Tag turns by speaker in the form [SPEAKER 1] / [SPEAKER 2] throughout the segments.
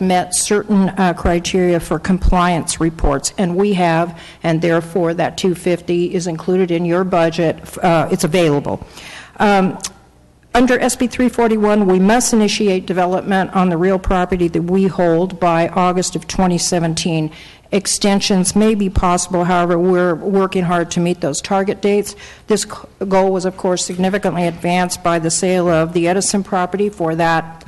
[SPEAKER 1] met certain criteria for compliance reports, and we have, and therefore that 250 is included in your budget. It's available. Under SB 341, we must initiate development on the real property that we hold by August of 2017. Extensions may be possible, however, we're working hard to meet those target dates. This goal was, of course, significantly advanced by the sale of the Edison property for that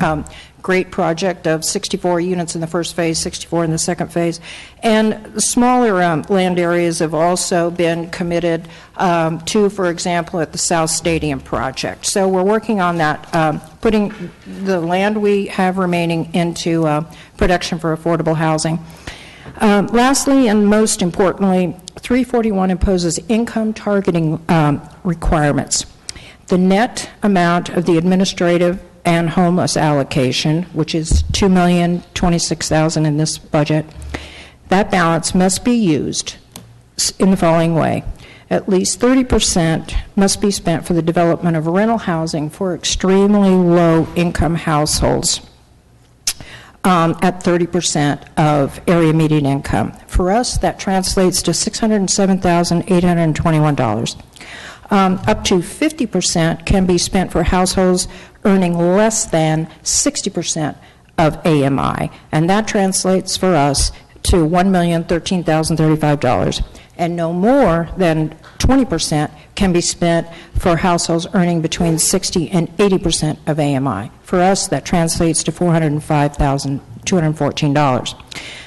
[SPEAKER 1] great project of 64 units in the first phase, 64 in the second phase. And smaller land areas have also been committed to, for example, at the South Stadium project. So we're working on that, putting the land we have remaining into production for affordable housing. Lastly, and most importantly, 341 imposes income targeting requirements. The net amount of the administrative and homeless allocation, which is $2,026,000 in this budget, that balance must be used in the following way. At least 30% must be spent for the development of rental housing for extremely low income households at 30% of area median income. For us, that translates to $607,821. Up to 50% can be spent for households earning less than 60% of AMI, and that translates for us to $1,013,035. And no more than 20% can be spent for households earning between 60 and 80% of AMI. For us, that translates to $405,214.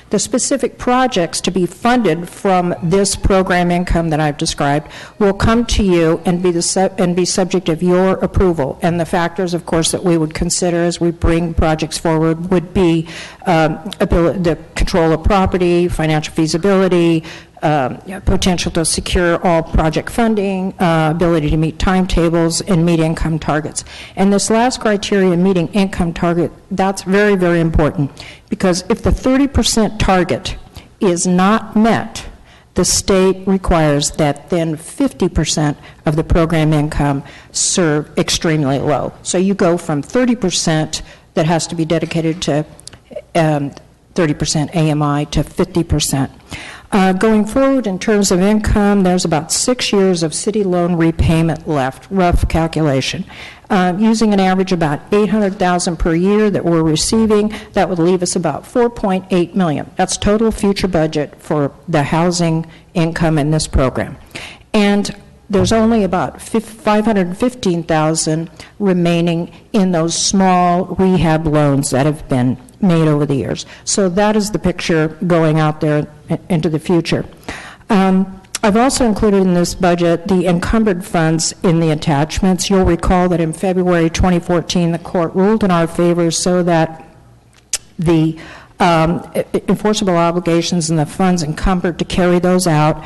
[SPEAKER 1] The specific projects to be funded from this program income that I've described will come to you and be subject of your approval. And the factors, of course, that we would consider as we bring projects forward would be the control of property, financial feasibility, potential to secure all project funding, ability to meet timetables, and meet income targets. And this last criteria, meeting income target, that's very, very important, because if the 30% target is not met, the state requires that then 50% of the program income serve extremely low. So you go from 30% that has to be dedicated to 30% AMI to 50%. Going forward in terms of income, there's about 6 years of city loan repayment left, rough calculation. Using an average about $800,000 per year that we're receiving, that would leave us about $4.8 million. That's total future budget for the housing income in this program. And there's only about $515,000 remaining in those small rehab loans that have been made over the years. So that is the picture going out there into the future. I've also included in this budget the encumbered funds in the attachments. You'll recall that in February 2014, the court ruled in our favor so that the enforceable obligations and the funds encumbered to carry those out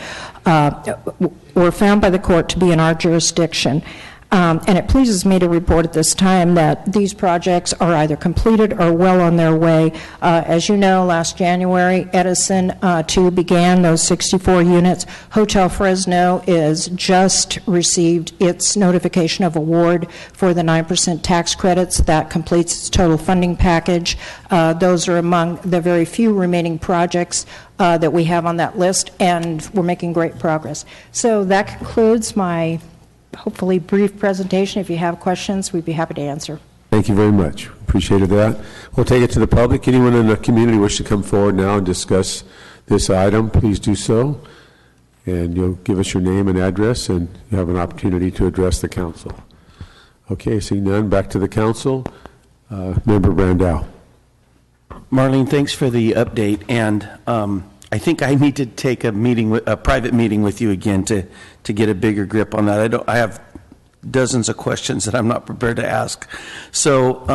[SPEAKER 1] were found by the court to be in our jurisdiction. And it pleases me to report at this time that these projects are either completed or well on their way. As you know, last January, Edison 2 began those 64 units. Hotel Fresno is just received its notification of award for the 9% tax credits. That completes its total funding package. Those are among the very few remaining projects that we have on that list, and we're making great progress. So that concludes my hopefully brief presentation. If you have questions, we'd be happy to answer.
[SPEAKER 2] Thank you very much. Appreciated that. We'll take it to the public. Anyone in the community wish to come forward now and discuss this item, please do so. And you'll give us your name and address, and you have an opportunity to address the council. Okay, seeing none, back to the council. Member Brandau.
[SPEAKER 3] Marlene, thanks for the update. And I think I need to take a private meeting with you again to get a bigger grip on that. I have dozens of questions that I'm not prepared to ask. So,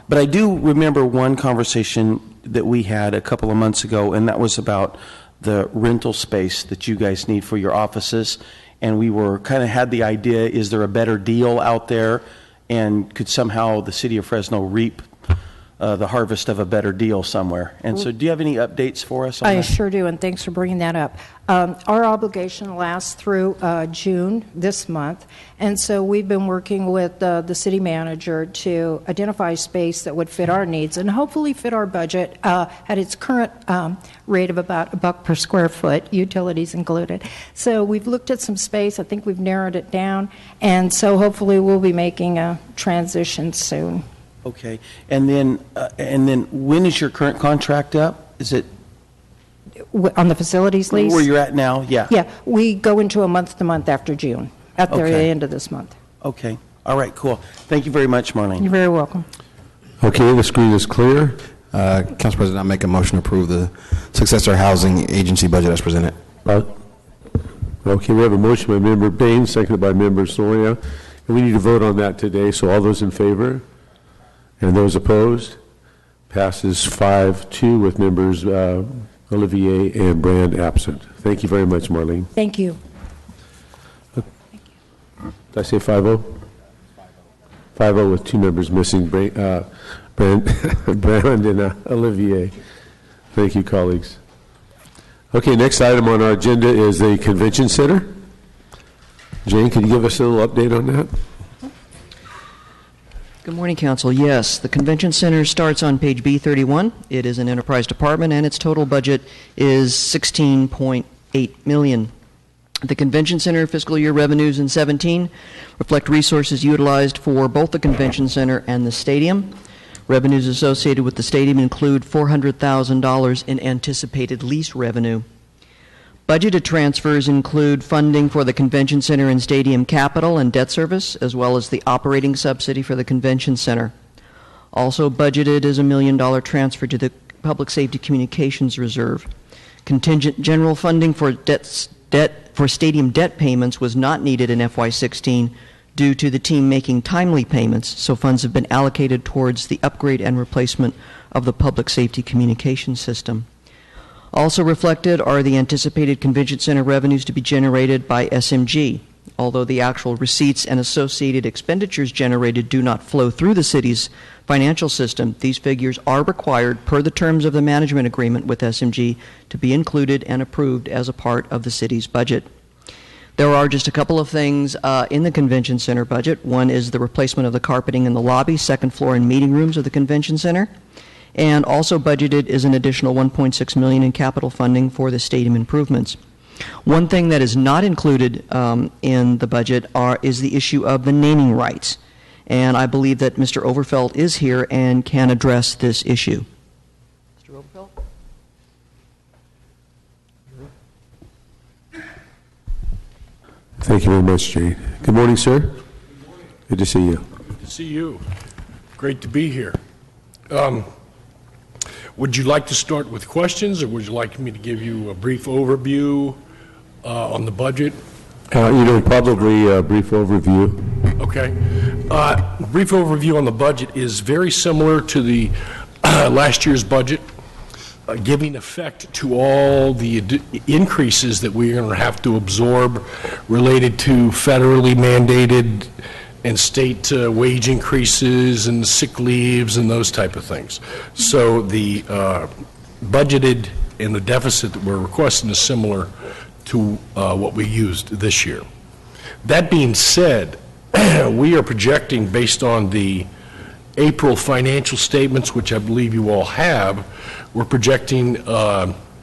[SPEAKER 3] but I do remember one conversation that we had a couple of months ago, and that was about the rental space that you guys need for your offices. And we were kind of had the idea, is there a better deal out there? And could somehow the city of Fresno reap the harvest of a better deal somewhere. And so do you have any updates for us on
[SPEAKER 1] I
[SPEAKER 3] that?
[SPEAKER 1] sure do, and thanks for bringing that up. Our obligation lasts through June this month, and so we've been working with the city manager to identify space that would fit our needs and hopefully fit our budget at its current rate of about $1 per square foot, utilities included. So we've looked at some space. I think we've narrowed it down, and so hopefully we'll be making a transition soon.
[SPEAKER 3] Okay. And then when is your current contract up? Is it
[SPEAKER 1] On the facilities lease?
[SPEAKER 3] where you're at now? Yeah.
[SPEAKER 1] Yeah, we go into a month-to-month after June, at the
[SPEAKER 3] Okay.
[SPEAKER 1] end of this month.
[SPEAKER 3] Okay. All right, cool. Thank you very much, Marlene.
[SPEAKER 1] You're very welcome.
[SPEAKER 2] Okay, the screen is clear.
[SPEAKER 4] Council President, I make a motion to approve the successor housing agency budget as presented.
[SPEAKER 2] Okay, we have a motion by Member Bain, seconded by Member Soria, and we need to vote on that today, so all those in favor? And those opposed? Passes 5-2 with members Olivier and Brand absent. Thank you very much, Marlene.
[SPEAKER 1] Thank you.
[SPEAKER 2] Did I say 5-0? 5-0 with 2 members missing, Brand and Olivier. Thank you, colleagues. Okay, next item on our agenda is the Convention Center. Jane, can you give us a little update on that?
[SPEAKER 5] Good morning, Council. Yes, the Convention Center starts on page B31. It is an enterprise department, and its total budget is $16.8 million. The Convention Center fiscal year revenues in 17 reflect resources utilized for both the Convention Center and the stadium. Revenues associated with the stadium include $400,000 in anticipated lease revenue. Budgeted transfers include funding for the Convention Center and Stadium capital and debt service, as well as the operating subsidy for the Convention Center. Also budgeted is $1 million transfer to the Public Safety Communications Reserve. Contingent general funding for stadium debt payments was not needed in FY16 due to the team making timely payments, so funds have been allocated towards the upgrade and replacement of the Public Safety Communications System. Also reflected are the anticipated Convention Center revenues to be generated by SMG. Although the actual receipts and associated expenditures generated do not flow through the city's financial system, these figures are required per the terms of the management agreement with SMG to be included and approved as a part of the city's budget. There are just a couple of things in the Convention Center budget. One is the replacement of the carpeting in the lobby, second floor, and meeting rooms of the Convention Center. And also budgeted is an additional $1.6 million in capital funding for the stadium improvements. One thing that is not included in the budget is the issue of the naming rights. And I believe that Mr. Overfelt is here and can address this issue. Mr. Overfelt?
[SPEAKER 2] Thank you very much, Jane. Good morning, sir. Good to see you.
[SPEAKER 6] Good to see you. Great to be here. Would you like to start with questions, or would you like me to give you a brief overview on the budget?
[SPEAKER 2] Probably a brief overview.
[SPEAKER 6] Okay. Brief overview on the budget is very similar to the last year's budget, giving effect to all the increases that we're going to have to absorb related to federally mandated and state wage increases and sick leaves and those type of things. So the budgeted and the deficit that we're requesting is similar to what we used this year. That being said, we are projecting, based on the April financial statements, which I believe you all have, we're projecting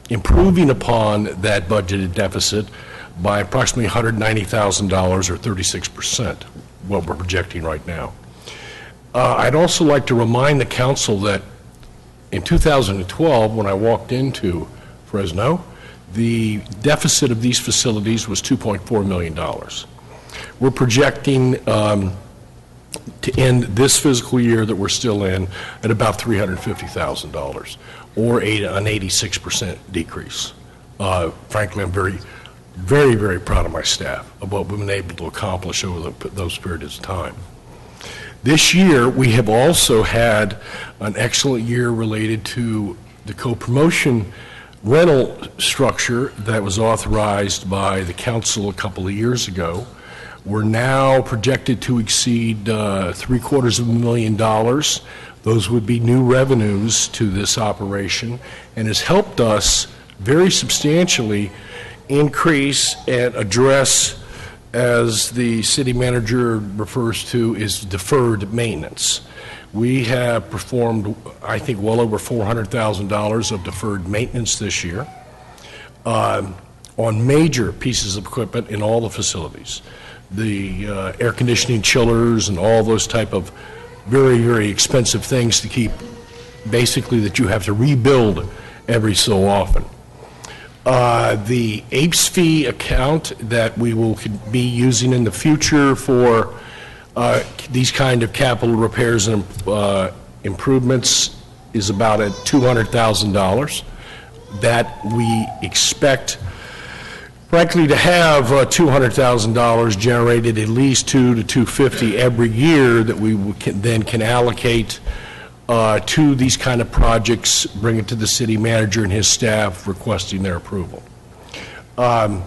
[SPEAKER 6] improving upon that budgeted deficit by approximately $190,000 or 36%, what we're projecting right now. I'd also like to remind the council that in 2012, when I walked into Fresno, the deficit of these facilities was $2.4 million. We're projecting to end this fiscal year that we're still in at about $350,000, or an 86% decrease. Frankly, I'm very, very proud of my staff of what we've been able to accomplish over those periods of time. This year, we have also had an excellent year related to the co-promotion rental structure that was authorized by the council a couple of years ago, We're now projected to exceed $750,000. Those would be new revenues to this operation, and has helped us very substantially increase and address, as the city manager refers to, is deferred maintenance. We have performed, I think, well over $400,000 of deferred maintenance this year on major pieces of equipment in all the facilities. The air conditioning chillers and all those type of very, very expensive things to keep, basically, that you have to rebuild every so often. The APES fee account that we will be using in the future for these kind of capital repairs and improvements is about at $200,000. That we expect, frankly, to have $200,000 generated, at least $200,000 to $250,000 every year, that we can allocate to these kind of projects, bring it to the city manager and his staff, requesting their approval. The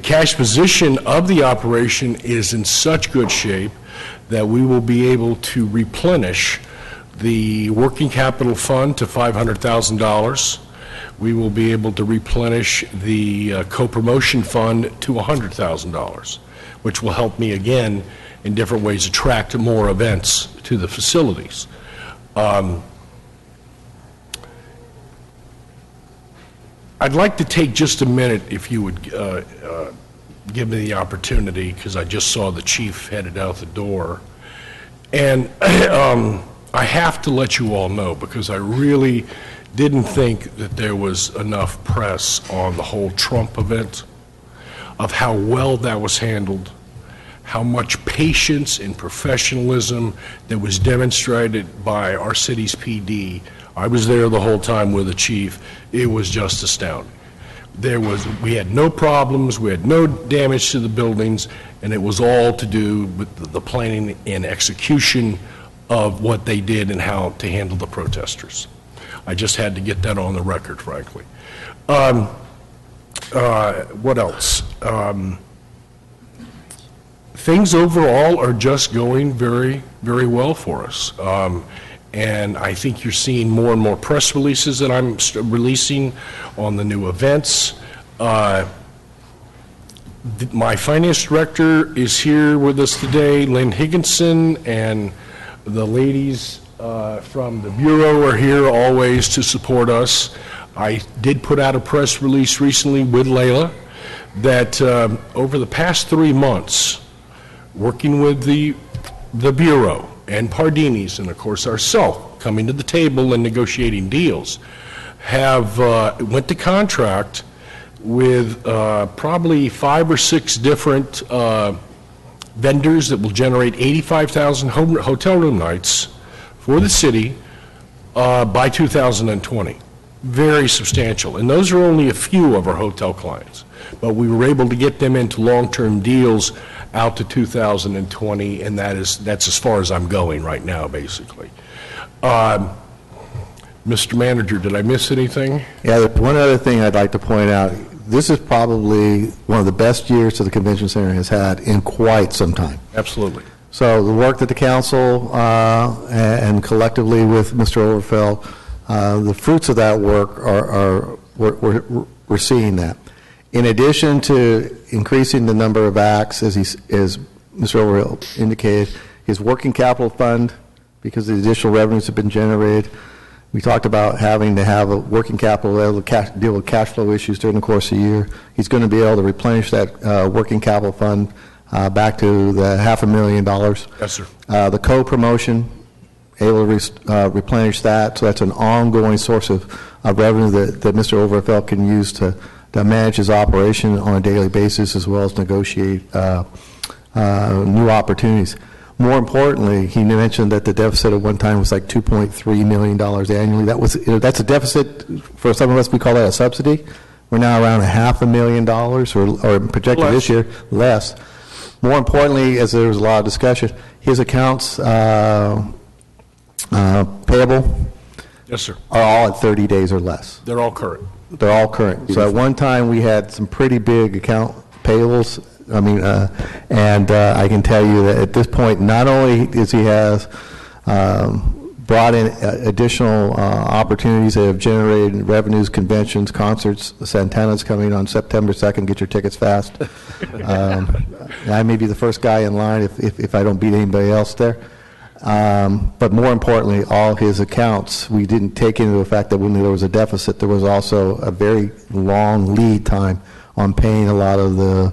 [SPEAKER 6] cash position of the operation is in such good shape that we will be able to replenish the working capital fund to $500,000. We will be able to replenish the co-promotion fund to $100,000, which will help me again in different ways attract more events to the facilities. I'd like to take just a minute, if you would give me the opportunity, because I just saw the chief headed out the door. And I have to let you all know, because I really didn't think that there was enough press on the whole Trump event, of how well that was handled, how much patience and professionalism that was demonstrated by our city's PD. I was there the whole time with the chief. It was just astounding. We had no problems, we had no damage to the buildings, and it was all to do with the planning and execution of what they did and how to handle the protesters. I just had to get that on the record, frankly. What else? Things overall are just going very, very well for us. And I think you're seeing more and more press releases that I'm releasing on the new events. My finance director is here with us today, Lynn Higginson, and the ladies from the Bureau are here always to support us. I did put out a press release recently with Layla that over the past 3 months, working with the Bureau and Pardini's, and of course ourselves, coming to the table and negotiating deals, have went to contract with probably 5 or 6 different vendors that will generate 85,000 hotel room nights for the city by 2020. Very substantial. And those are only a few of our hotel clients. But we were able to get them into long-term deals out to 2020, and that's as far as I'm going right now, basically. Mr. Manager, did I miss anything?
[SPEAKER 7] Yeah, one other thing I'd like to point out, this is probably one of the best years that the Convention Center has had in quite some time.
[SPEAKER 6] Absolutely.
[SPEAKER 7] So the work that the council and collectively with Mr. Overfeld, the fruits of that work we're seeing that. In addition to increasing the number of acts, as Mr. Overfeld indicated, his working capital fund, because the additional revenues have been generated. We talked about having to have a working capital able to deal with cash flow issues during the course of the year. He's going to be able to replenish that working capital fund back to the $500,000.
[SPEAKER 6] Yes, sir.
[SPEAKER 7] The co-promotion, able to replenish that, so that's an ongoing source of revenue that Mr. Overfeld can use to manage his operation on a daily basis, as well as negotiate new opportunities. More importantly, he mentioned that the deficit at one time was like $2.3 million annually. That's a deficit. For some of us, we call that a subsidy. We're now around $500,000 or projected
[SPEAKER 6] Less.
[SPEAKER 7] this year, less. More importantly, as there was a lot of discussion, his accounts payable
[SPEAKER 6] Yes, sir.
[SPEAKER 7] are all at 30 days or less.
[SPEAKER 6] They're all current.
[SPEAKER 7] They're all current. So at one time, we had some pretty big account payables I can tell you that at this point, not only is he has brought in additional opportunities that have generated revenues, conventions, concerts. Santana's coming on September 2nd. Get your tickets fast. I may be the first guy in line if I don't beat anybody else there. But more importantly, all his accounts, we didn't take into the fact that when there was a deficit, there was also a very long lead time on paying a lot of the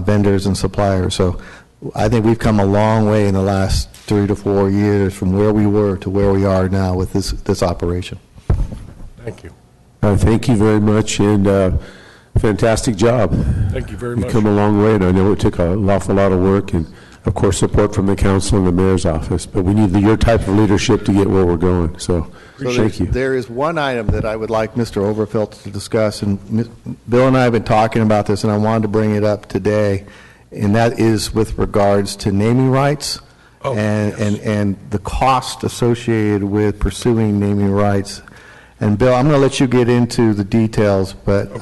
[SPEAKER 7] vendors and suppliers. So I think we've come a long way in the last 3 to 4 years from where we were to where we are now with this operation.
[SPEAKER 6] Thank you.
[SPEAKER 2] Thank you very much, and fantastic job.
[SPEAKER 6] Thank you very
[SPEAKER 2] You've
[SPEAKER 6] much.
[SPEAKER 2] come a long way, and I know it took an awful lot of work and, of course, support from the council and the mayor's office. But we need your type of leadership to get where we're going. So thank you.
[SPEAKER 7] There is one item that I would like Mr. Overfelt to discuss, and Bill and I have been talking about this, and I wanted to bring it up today, and that is with regards to naming rights and the cost associated with pursuing naming rights. And Bill, I'm going to let you get into the details, but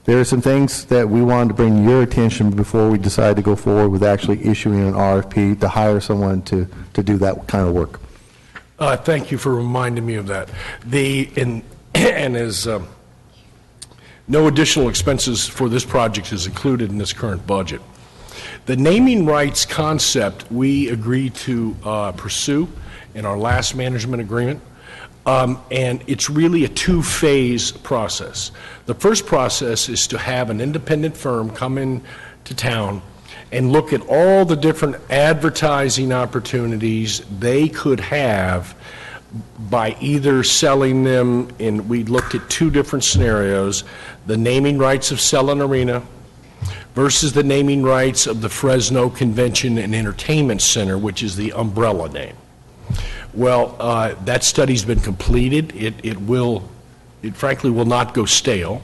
[SPEAKER 7] there are some things that we wanted to bring to your attention before we decide to go forward with actually issuing an RFP to hire someone to do that kind of work.
[SPEAKER 6] Thank you for reminding me of that. No additional expenses for this project is included in this current budget. The naming rights concept we agreed to pursue in our last management agreement, and it's really a two-phase process. The first process is to have an independent firm come in to town and look at all the different advertising opportunities they could have by either selling them in, we looked at two different scenarios, the naming rights of Selland Arena versus the naming rights of the Fresno Convention and Entertainment Center, which is the umbrella name. Well, that study's been completed. It frankly will not go stale.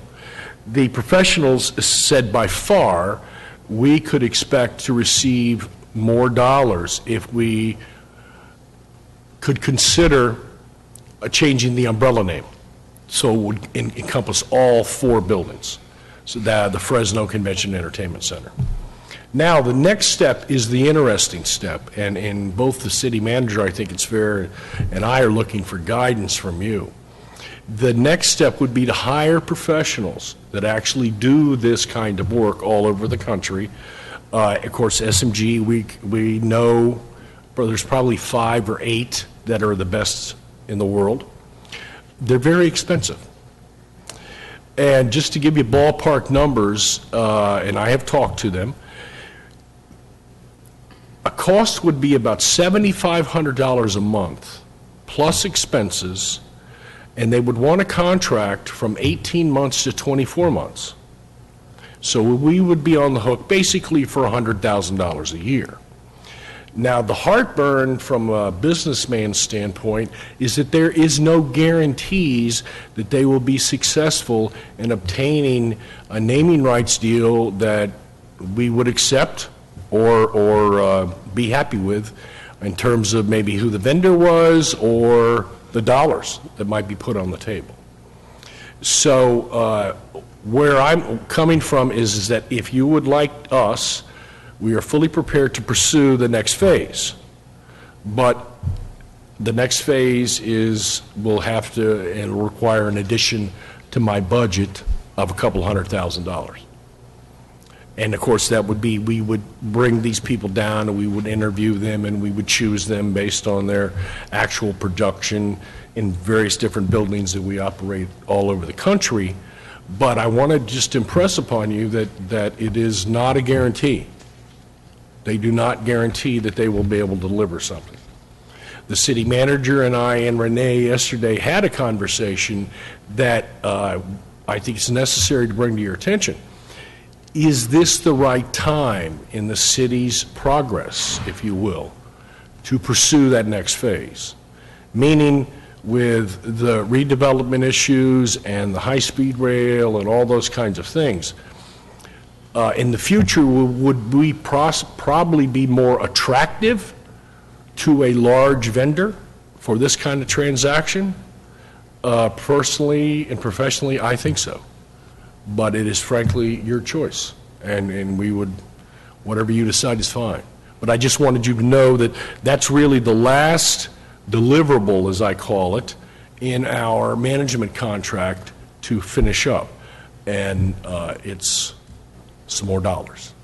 [SPEAKER 6] The professionals said by far we could expect to receive more dollars if we could consider changing the umbrella name so it would encompass all 4 buildings, so that the Fresno Convention and Entertainment Center. Now, the next step is the interesting step, and in both the city manager, I think it's fair, and I are looking for guidance from you. The next step would be to hire professionals that actually do this kind of work all over the country. Of course, SMG, we know there's probably 5 or 8 that are the best in the world. They're very expensive. And just to give you ballpark numbers, and I have talked to them, a cost would be about $7,500 a month, plus expenses, and they would want a contract from 18 months to 24 months. So we would be on the hook basically for $100,000 a year. Now, the heartburn from a businessman's standpoint is that there is no guarantees that they will be successful in obtaining a naming rights deal that we would accept or be happy with in terms of maybe who the vendor was or the dollars that might be put on the table. So where I'm coming from is that if you would like us, we are fully prepared to pursue the next phase. But the next phase will have to and will require an addition to my budget of a couple $100,000. And of course, that would be, we would bring these people down and we would interview them and we would choose them based on their actual production in various different buildings that we operate all over the country. But I want to just impress upon you that it is not a guarantee. They do not guarantee that they will be able to deliver something. The city manager and I and Renee yesterday had a conversation that I think is necessary to bring to your attention. Is this the right time in the city's progress, if you will, to pursue that next phase? Meaning, with the redevelopment issues and the high-speed rail and all those kinds of things, in the future, would we probably be more attractive to a large vendor for this kind of transaction? Personally and professionally, I think so. But it is frankly your choice, and we would Whatever you decide is fine. But I just wanted you to know that that's really the last deliverable, as I call it, in our management contract to finish up. And it's some more dollars.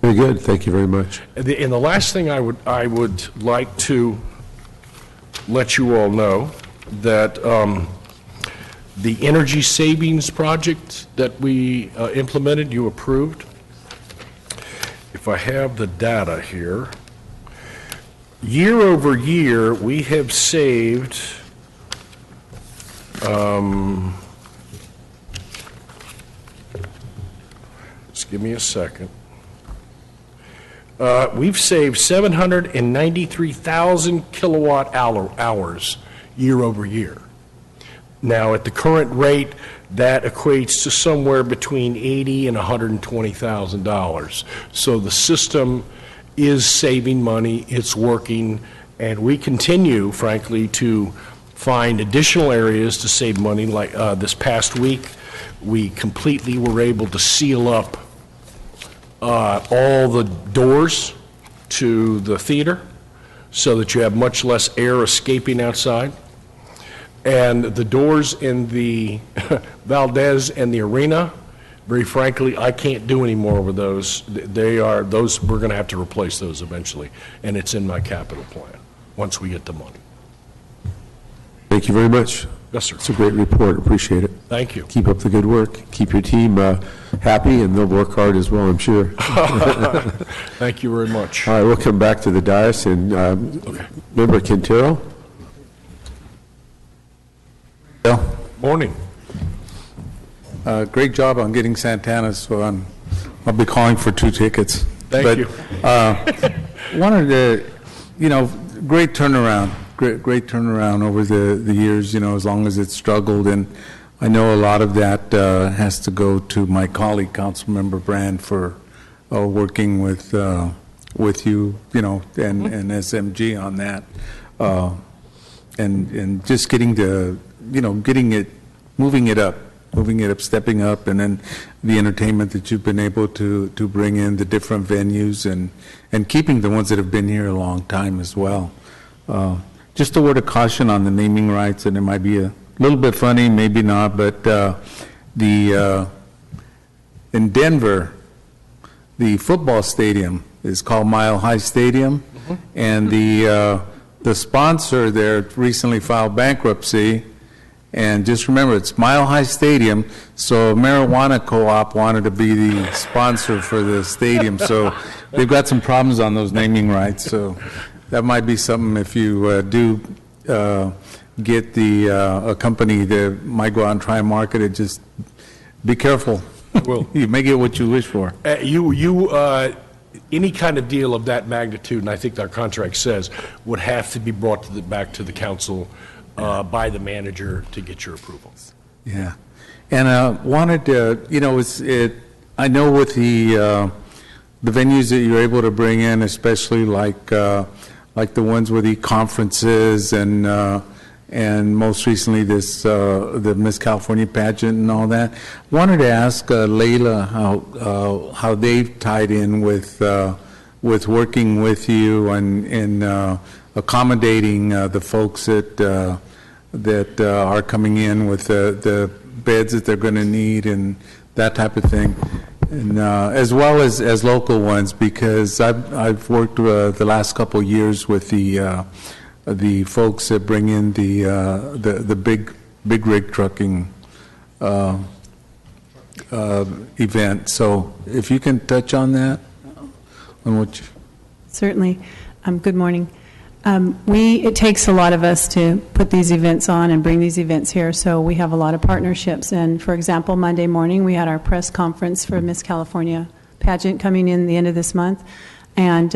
[SPEAKER 2] Very good, thank you very much.
[SPEAKER 6] And the last thing I would like to let you all know that the energy savings project that we implemented, you approved. If I have the data here, year over year, we have saved just give me a second. We've saved 793,000 kilowatt hours year over year. Now, at the current rate, that equates to somewhere between $80,000 and $120,000. So the system is saving money, it's working, and we continue, frankly, to find additional areas to save money. Like this past week, we completely were able to seal up all the doors to the theater so that you have much less air escaping outside. And the doors in the Valdez and the arena, very frankly, I can't do any more with those. Those, we're going to have to replace those eventually, and it's in my capital plan once we get the money.
[SPEAKER 2] Thank you very much.
[SPEAKER 6] Yes, sir.
[SPEAKER 2] It's a great report, appreciate it.
[SPEAKER 6] Thank you.
[SPEAKER 2] Keep up the good work, keep your team happy, and they'll work hard as well, I'm sure.
[SPEAKER 6] Thank you very much.
[SPEAKER 2] All right, we'll come back to the dais, and Member Quintero.
[SPEAKER 6] Morning.
[SPEAKER 8] Great job on getting Santana, so I'll be calling for 2 tickets.
[SPEAKER 6] Thank you.
[SPEAKER 8] Wanted to, great turnaround, great turnaround over the years, as long as it's struggled, and I know a lot of that has to go to my colleague, Councilmember Brand, for working with you, and SMG on that, and just getting moving it up, stepping up, and then the entertainment that you've been able to bring in, the different venues, and keeping the ones that have been here a long time as well. Just a word of caution on the naming rights, and it might be a little bit funny, maybe not, but in Denver, the football stadium is called Mile High Stadium, and the sponsor there recently filed bankruptcy. And just remember, it's Mile High Stadium, so Marijuana Co-op wanted to be the sponsor for the stadium, so they've got some problems on those naming rights, so that might be something if you do get a company that might go out and try and market it, just be careful.
[SPEAKER 6] Will.
[SPEAKER 8] You may get what you wish for.
[SPEAKER 6] Any kind of deal of that magnitude, and I think our contract says, would have to be brought back to the council by the manager to get your approval.
[SPEAKER 8] Yeah, and wanted to, I know with the venues that you're able to bring in, especially like the ones with the conferences and most recently the Miss California pageant and all that. Wanted to ask Layla how they've tied in with working with you and accommodating the folks that are coming in with the beds that they're going to need and that type of thing, and as well as local ones, because I've worked the last couple of years with the folks that bring in the big rig trucking event. So if you can touch on that, on what you...
[SPEAKER 9] Certainly. Good morning. It takes a lot of us to put these events on and bring these events here, so we have a lot of partnerships. And for example, Monday morning we had our press conference for Miss California pageant coming in the end of this month, and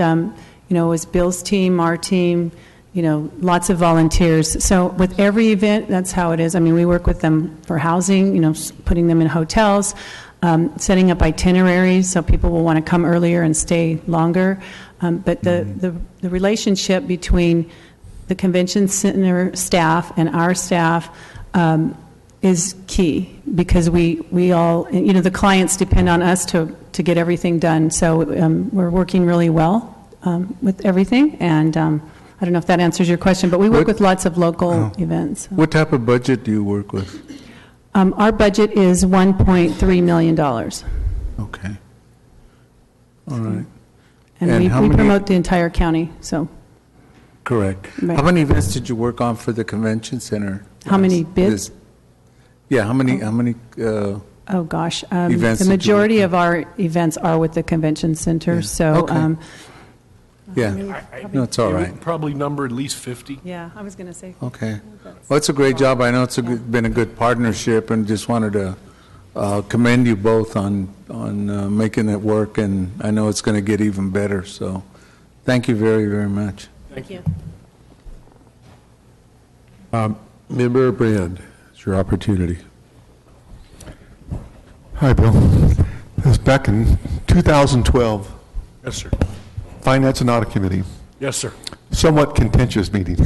[SPEAKER 9] it was Bill's team, our team, lots of volunteers. So with every event, that's how it is. I mean, we work with them for housing, putting them in hotels, setting up itineraries so people will want to come earlier and stay longer. But the relationship between the convention center staff and our staff is key, because we all, the clients depend on us to to get everything done. So we're working really well with everything, and I don't know if that answers your question, but we work with lots of local events.
[SPEAKER 8] What type of budget do you work with?
[SPEAKER 9] Our budget is $1.3 million.
[SPEAKER 8] Okay. All right.
[SPEAKER 9] And
[SPEAKER 8] And
[SPEAKER 9] we
[SPEAKER 8] how many-
[SPEAKER 9] promote the entire county, so
[SPEAKER 8] Correct.
[SPEAKER 9] Right.
[SPEAKER 8] How many events did you work on for the convention center?
[SPEAKER 9] How many bids?
[SPEAKER 8] Yeah, how many,
[SPEAKER 9] oh gosh.
[SPEAKER 8] Events
[SPEAKER 9] The
[SPEAKER 8] that you
[SPEAKER 9] majority
[SPEAKER 8] work
[SPEAKER 9] of our events are with the convention center, so.
[SPEAKER 8] Okay. yeah, no, it's all
[SPEAKER 6] Yeah, we
[SPEAKER 8] right.
[SPEAKER 6] Probably number at least 50.
[SPEAKER 9] Yeah, I was going to say.
[SPEAKER 8] Okay. Well, it's a great job. I know it's been a good partnership, and just wanted to commend you both on making it work, and I know it's going to get even better, so thank you very, very much.
[SPEAKER 9] Thank you.
[SPEAKER 2] Member Brand, it's your opportunity.
[SPEAKER 10] Hi, Bill. It was back in 2012,
[SPEAKER 6] Yes, sir.
[SPEAKER 10] Finance and Audit Committee,
[SPEAKER 6] Yes, sir.
[SPEAKER 10] somewhat contentious meeting.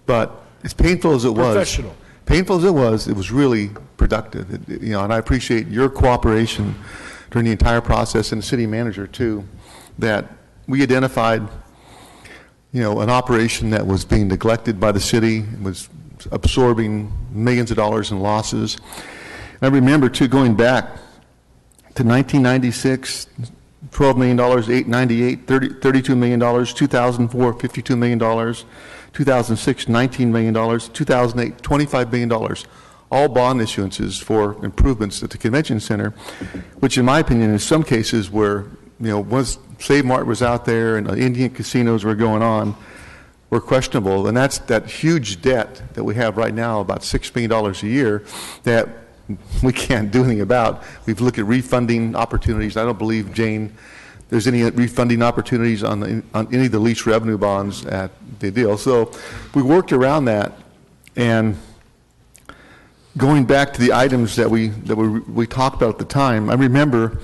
[SPEAKER 10] But as painful as it
[SPEAKER 6] Professional.
[SPEAKER 10] was, it was really productive. And I appreciate your cooperation during the entire process, and the city manager too, that we identified, an operation that was being neglected by the city, was absorbing millions of dollars in losses. I remember, too, going back to 1996, $12 million, 898, $32 million, 2004, $52 million, 2006, $19 million, 2008, $25 million, all bond issuances for improvements at the convention center, which in my opinion, in some cases where, once Save Mart was out there and Indian casinos were going on, were questionable. And that's that huge debt that we have right now, about $6 million a year, that we can't do anything about. We've looked at refunding opportunities. I don't believe, Jane, there's any refunding opportunities on any of the lease revenue bonds at the deal. So we worked around that, and going back to the items that we talked about at the time, I remember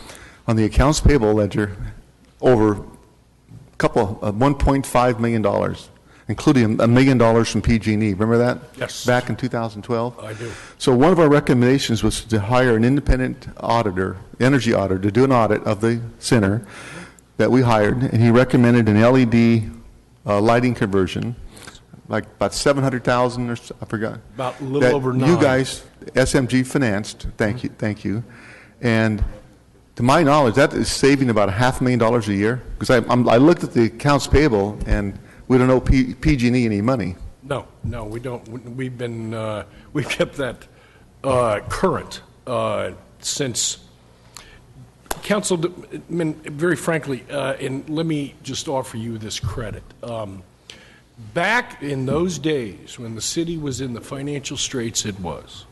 [SPEAKER 10] on the accounts payable ledger over $1.5 million, including $1 million from PG&E. Remember that?
[SPEAKER 6] Yes.
[SPEAKER 10] Back in 2012?
[SPEAKER 6] I do.
[SPEAKER 10] So one of our recommendations was to hire an independent auditor, energy auditor, to do an audit of the center that we hired, and he recommended an LED lighting conversion, like about $700,000 or so, I forgot.
[SPEAKER 6] About a little
[SPEAKER 10] that
[SPEAKER 6] over
[SPEAKER 10] you
[SPEAKER 6] 9.
[SPEAKER 10] guys, SMG financed, thank you. And to my knowledge, that is saving about $500,000 a year, because I looked at the accounts payable, and we don't owe PG&E any money.
[SPEAKER 6] No, we don't. We've kept that current since, Councilman, very frankly, and let me just offer you this credit. Back in those days when the city was in the financial straits it was,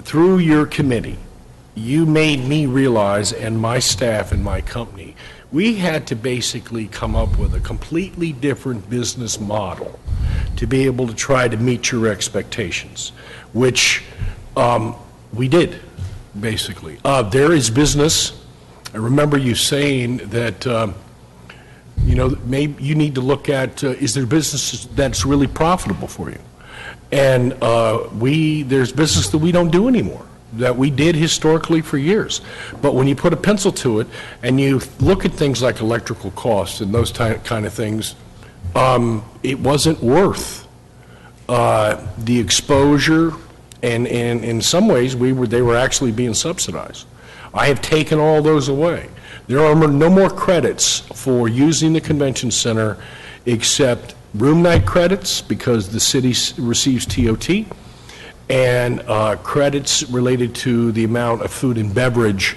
[SPEAKER 6] through your committee, you made me realize, and my staff and my company, we had to basically come up with a completely different business model to be able to try to meet your expectations, which we did, basically. There is business. I remember you saying that, maybe you need to look at, is there business that's really profitable for you? And there's business that we don't do anymore, that we did historically for years. But when you put a pencil to it and you look at things like electrical costs and those kind of things, it wasn't worth the exposure, and in some ways they were actually being subsidized. I have taken all those away. There are no more credits for using the convention center except room night credits, because the city receives TOT, and credits related to the amount of food and beverage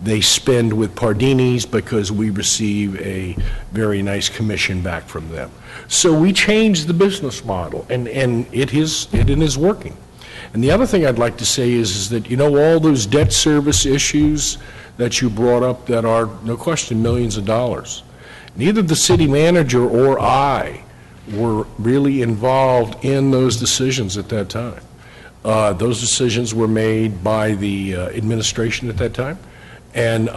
[SPEAKER 6] they spend with Pardini's, because we receive a very nice commission back from them. So we changed the business model, and it is working. And the other thing I'd like to say is that, all those debt service issues that you brought up that are, no question, millions of dollars, neither the city manager or I were really involved in those decisions at that time. Those decisions were made by the administration at that time. And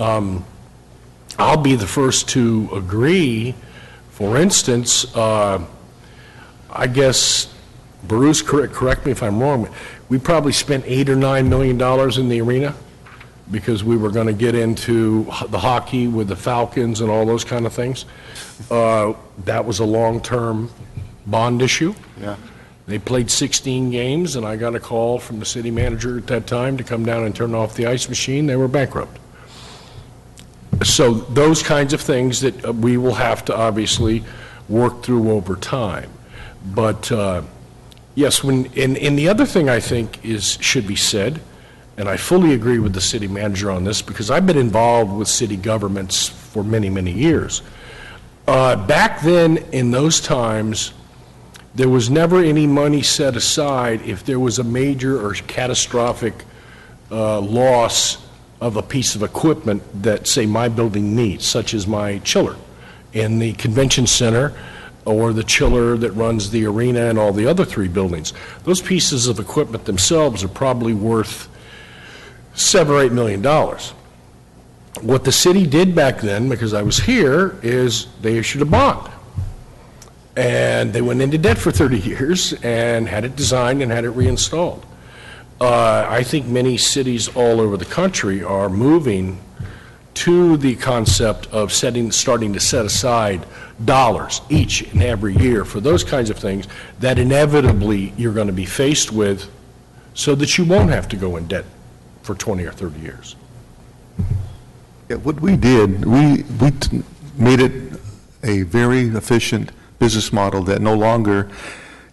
[SPEAKER 6] I'll be the first to agree. For instance, I guess, Bruce, correct me if I'm wrong, we probably spent $8 or $9 million in the arena because we were going to get into the hockey with the Falcons and all those kind of things. That was a long-term bond issue.
[SPEAKER 10] Yeah.
[SPEAKER 6] They played 16 games, and I got a call from the city manager at that time to come down and turn off the ice machine. They were bankrupt. So those kinds of things that we will have to obviously work through over time. But yes, and the other thing I think should be said, and I fully agree with the city manager on this because I've been involved with city governments for many, many years. Back then, in those times, there was never any money set aside if there was a major or catastrophic loss of a piece of equipment that, say, my building needs, such as my chiller in the convention center or the chiller that runs the arena and all the other 3 buildings. Those pieces of equipment themselves are probably worth $7 or $8 million. What the city did back then, because I was here, is they issued a bond. And they went into debt for 30 years and had it designed and had it reinstalled. I think many cities all over the country are moving to the concept of starting to set aside dollars each and every year for those kinds of things that inevitably you're going to be faced with so that you won't have to go in debt for 20 or 30 years.
[SPEAKER 10] Yeah, what we did, we made it a very efficient business model that no longer,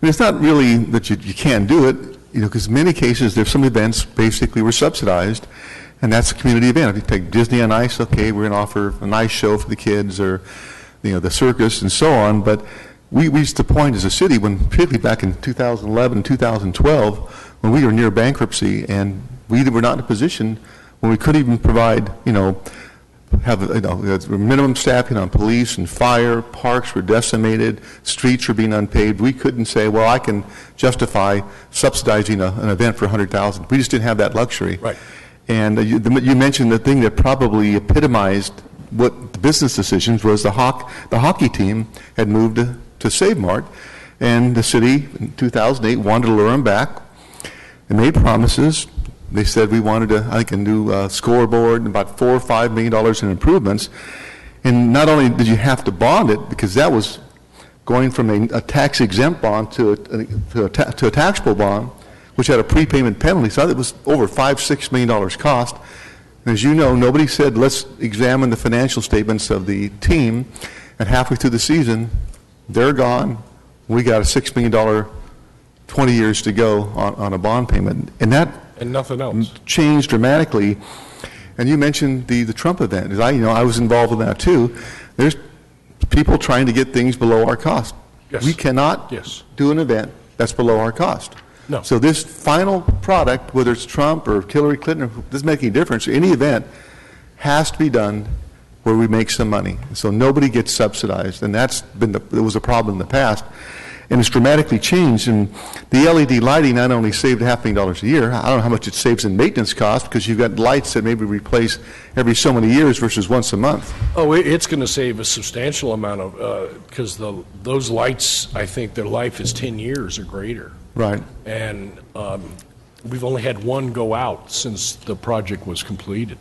[SPEAKER 10] and it's not really that you can't do it, because in many cases there's some events basically were subsidized, and that's a community event. If you take Disney on Ice, okay, we're going to offer a nice show for the kids, or the circus and so on. But we reached the point as a city when, particularly back in 2011, 2012, when we were near bankruptcy, and we were not in a position when we couldn't even provide, have minimum staffing on police and fire, parks were decimated, streets were being unpaved. We couldn't say, well, I can justify subsidizing an event for $100,000. We just didn't have that luxury.
[SPEAKER 6] Right.
[SPEAKER 10] And you mentioned the thing that probably epitomized what the business decisions was. The hockey team had moved to Save Mart, and the city in 2008 wanted to lure them back and made promises. They said we wanted a new scoreboard and about $4 or $5 million in improvements. And not only did you have to bond it, because that was going from a tax-exempt bond to a taxable bond, which had a prepayment penalty. So it was over $5-6 million cost. And as you know, nobody said, let's examine the financial statements of the team. And halfway through the season, they're gone. We got a $6 million, 20 years to go on a bond payment. And that
[SPEAKER 6] nothing else
[SPEAKER 10] changed dramatically. And you mentioned the Trump event. As I was involved in that too. There's people trying to get things below our cost.
[SPEAKER 6] Yes.
[SPEAKER 10] We cannot do an event that's below our cost.
[SPEAKER 6] No.
[SPEAKER 10] So this final product, whether it's Trump or Hillary Clinton, it doesn't make any difference. Any event has to be done where we make some money. So nobody gets subsidized, and it was a problem in the past. And it's dramatically changed. And the LED lighting not only saved $500,000 a year, I don't know how much it saves in maintenance costs, because you've got lights that maybe replace every so many years versus once a month.
[SPEAKER 6] Oh, it's going to save a substantial amount of, because those lights, I think their life is 10 years or greater.
[SPEAKER 10] Right.
[SPEAKER 6] And we've only had one go out since the project was completed.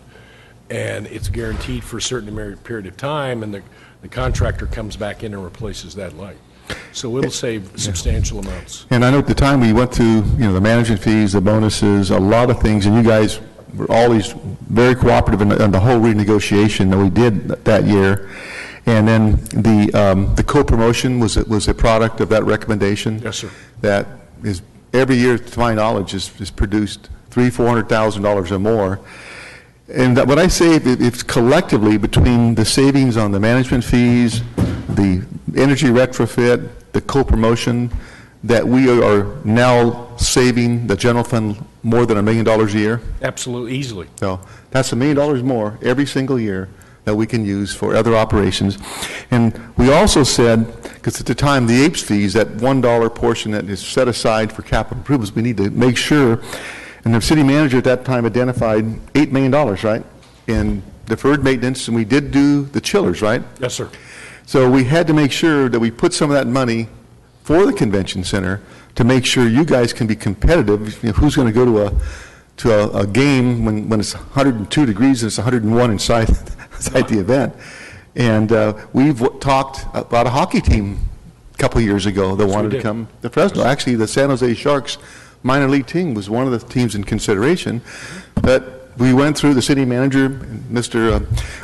[SPEAKER 6] And it's guaranteed for a certain period of time, and the contractor comes back in and replaces that light. So it'll save substantial amounts.
[SPEAKER 10] And I know at the time we went through, the management fees, the bonuses, a lot of things, and you guys were always very cooperative in the whole renegotiation that we did that year. And then the co-promotion was a product of that recommendation.
[SPEAKER 6] Yes, sir.
[SPEAKER 10] That is every year, to my knowledge, is produced $300,000-$400,000 or more. And what I say, it's collectively between the savings on the management fees, the energy retrofit, the co-promotion, that we are now saving the general fund more than $1 million a year.
[SPEAKER 6] Absolutely, easily.
[SPEAKER 10] So that's $1 million more every single year that we can use for other operations. And we also said, because at the time the APES fees, that $1 portion that is set aside for capital improvements, we need to make sure. And the city manager at that time identified $8 million, right, in deferred maintenance, and we did do the chillers, right?
[SPEAKER 6] Yes, sir.
[SPEAKER 10] So we had to make sure that we put some of that money for the convention center to make sure you guys can be competitive. Who's going to go to to a game when it's 102 degrees and it's 101 inside the event. And we've talked about a hockey team a couple of years ago that wanted to come to Fresno. Actually, the San Jose Sharks minor league team was one of the teams in consideration. But we went through the city manager, Mr.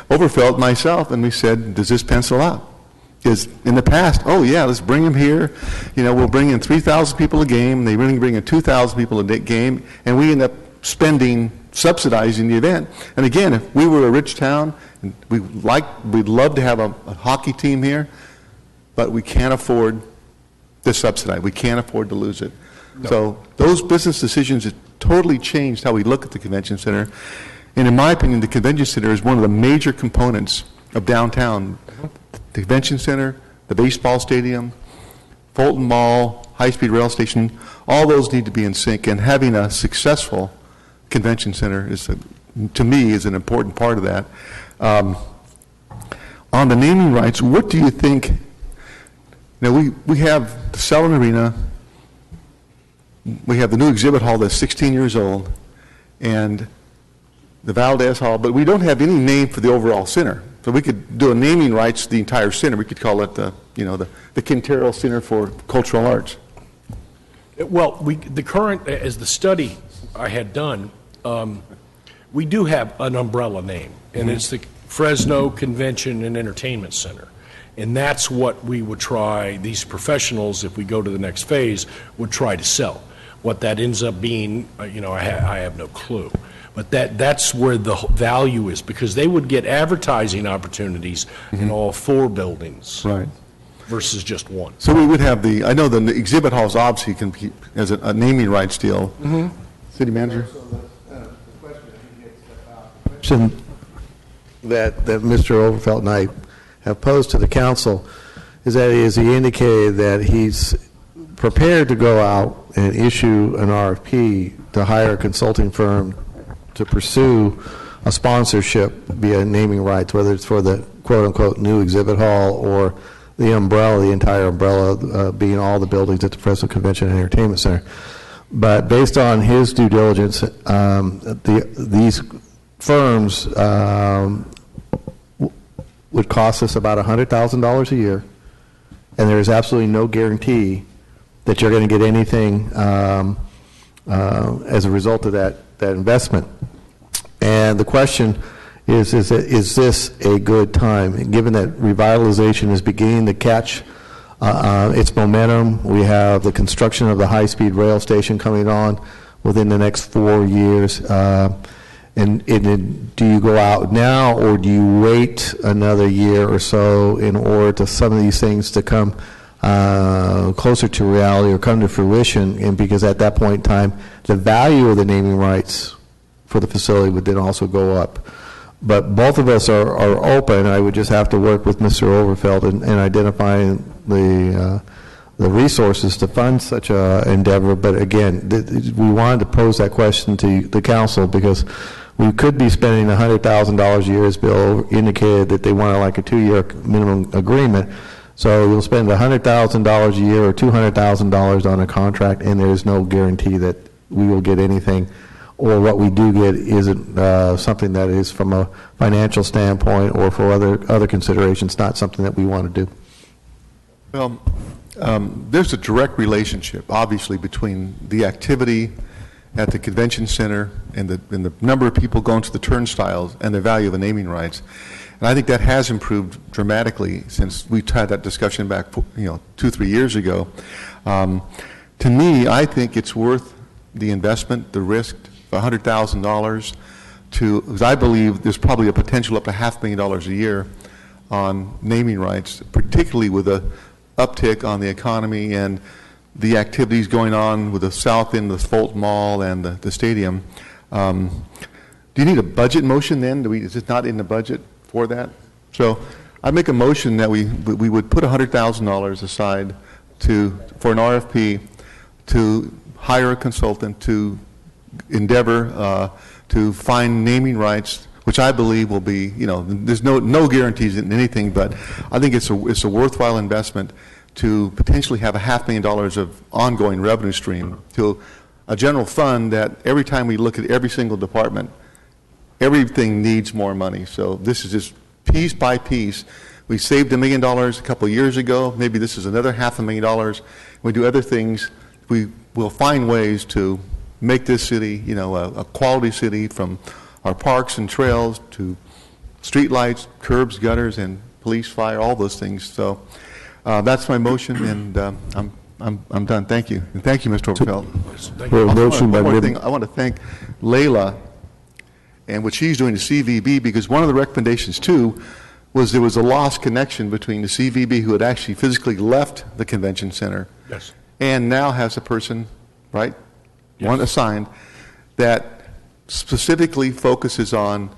[SPEAKER 10] Overfelt, myself, and we said, does this pencil out? Because in the past, oh yeah, let's bring them here. You know, we'll bring in 3,000 people a game. They really bring in 2,000 people a game, and we end up subsidizing the event. And again, if we were a rich town, we'd love to have a hockey team here, but we can't afford to subsidize. We can't afford to lose it. No. So those business decisions have totally changed how we look at the convention center. And in my opinion, the convention center is one of the major components of downtown. The convention center, the baseball stadium, Fulton Mall, high-speed rail station, all those need to be in sync. And having a successful convention center is, to me, is an important part of that. On the naming rights, what do you think? Now, we have the Selland Arena. We have the new exhibit hall that's 16 years old, and the Valdez Hall, but we don't have any name for the overall center. So we could do a naming rights to the entire center. We could call it the Quintero Center for Cultural Arts.
[SPEAKER 6] Well, the current, as the study I had done, we do have an umbrella name, and it's the Fresno Convention and Entertainment Center. And that's what we would try, these professionals, if we go to the next phase, would try to sell. What that ends up being, I have no clue. But that's where the value is, because they would get advertising opportunities in all 4 buildings.
[SPEAKER 10] Right.
[SPEAKER 6] Versus just one.
[SPEAKER 10] So we would have I know the exhibit halls obviously can keep as a naming rights deal. City manager?
[SPEAKER 7] Question that Mr. Overfelt and I have posed to the council is he indicated that he's prepared to go out and issue an RFP to hire a consulting firm to pursue a sponsorship via naming rights, whether it's for the quote-unquote new exhibit hall or the umbrella, the entire umbrella being all the buildings at the Fresno Convention and Entertainment Center. But based on his due diligence, these firms would cost us about $100,000 a year, and there is absolutely no guarantee that you're going to get anything as a result of that investment. And the question is this a good time? Given that revitalization is beginning to catch its momentum, we have the construction of the high-speed rail station coming on within the next 4 years. And do you go out now, or do you wait another year or so in order to some of these things to come closer to reality or come to fruition? And because at that point in time, the value of the naming rights for the facility would then also go up. But both of us are open. I would just have to work with Mr. Overfelt in identifying the resources to fund such an endeavor. But again, we wanted to pose that question to the council because we could be spending $100,000 a year, as Bill indicated that they wanted like a 2-year minimum agreement. So you'll spend $100,000 a year or $200,000 on a contract, and there is no guarantee that we will get anything, or what we do get isn't something that is, from a financial standpoint or for other considerations, not something that we want to do.
[SPEAKER 10] Well, there's a direct relationship, obviously, between the activity at the convention center and the number of people going to the turnstiles and the value of the naming rights. And I think that has improved dramatically since we had that discussion back 2-3 years ago. To me, I think it's worth the investment, the risk, $100,000 because I believe there's probably a potential up to $500,000 a year on naming rights, particularly with a uptick on the economy and the activities going on with the south end of the Fulton Mall and the stadium. Do you need a budget motion then? Is it not in the budget for that? So I make a motion that we would put $100,000 aside for an RFP to hire a consultant to endeavor to find naming rights, which I believe will be, there's no guarantees in anything, but I think it's a worthwhile investment to potentially have $500,000 of ongoing revenue stream. a general fund that every time we look at every single department, everything needs more money. So this is just piece by piece. We saved $1 million a couple of years ago. Maybe this is another $500,000. We do other things. We will find ways to make this city, a quality city, from our parks and trails to streetlights, curbs, gutters, and police, fire, all those things. So that's my motion, and I'm done. Thank you. And thank you, Mr. Overfeld.
[SPEAKER 2] Well, motion by
[SPEAKER 10] One more
[SPEAKER 2] Mem-
[SPEAKER 10] thing. I want to thank Layla and what she's doing to CVB, because one of the recommendations, too, was there was a lost connection between the CVB who had actually physically left the convention center
[SPEAKER 6] Yes.
[SPEAKER 10] and now has a person, right, one assigned, that specifically focuses on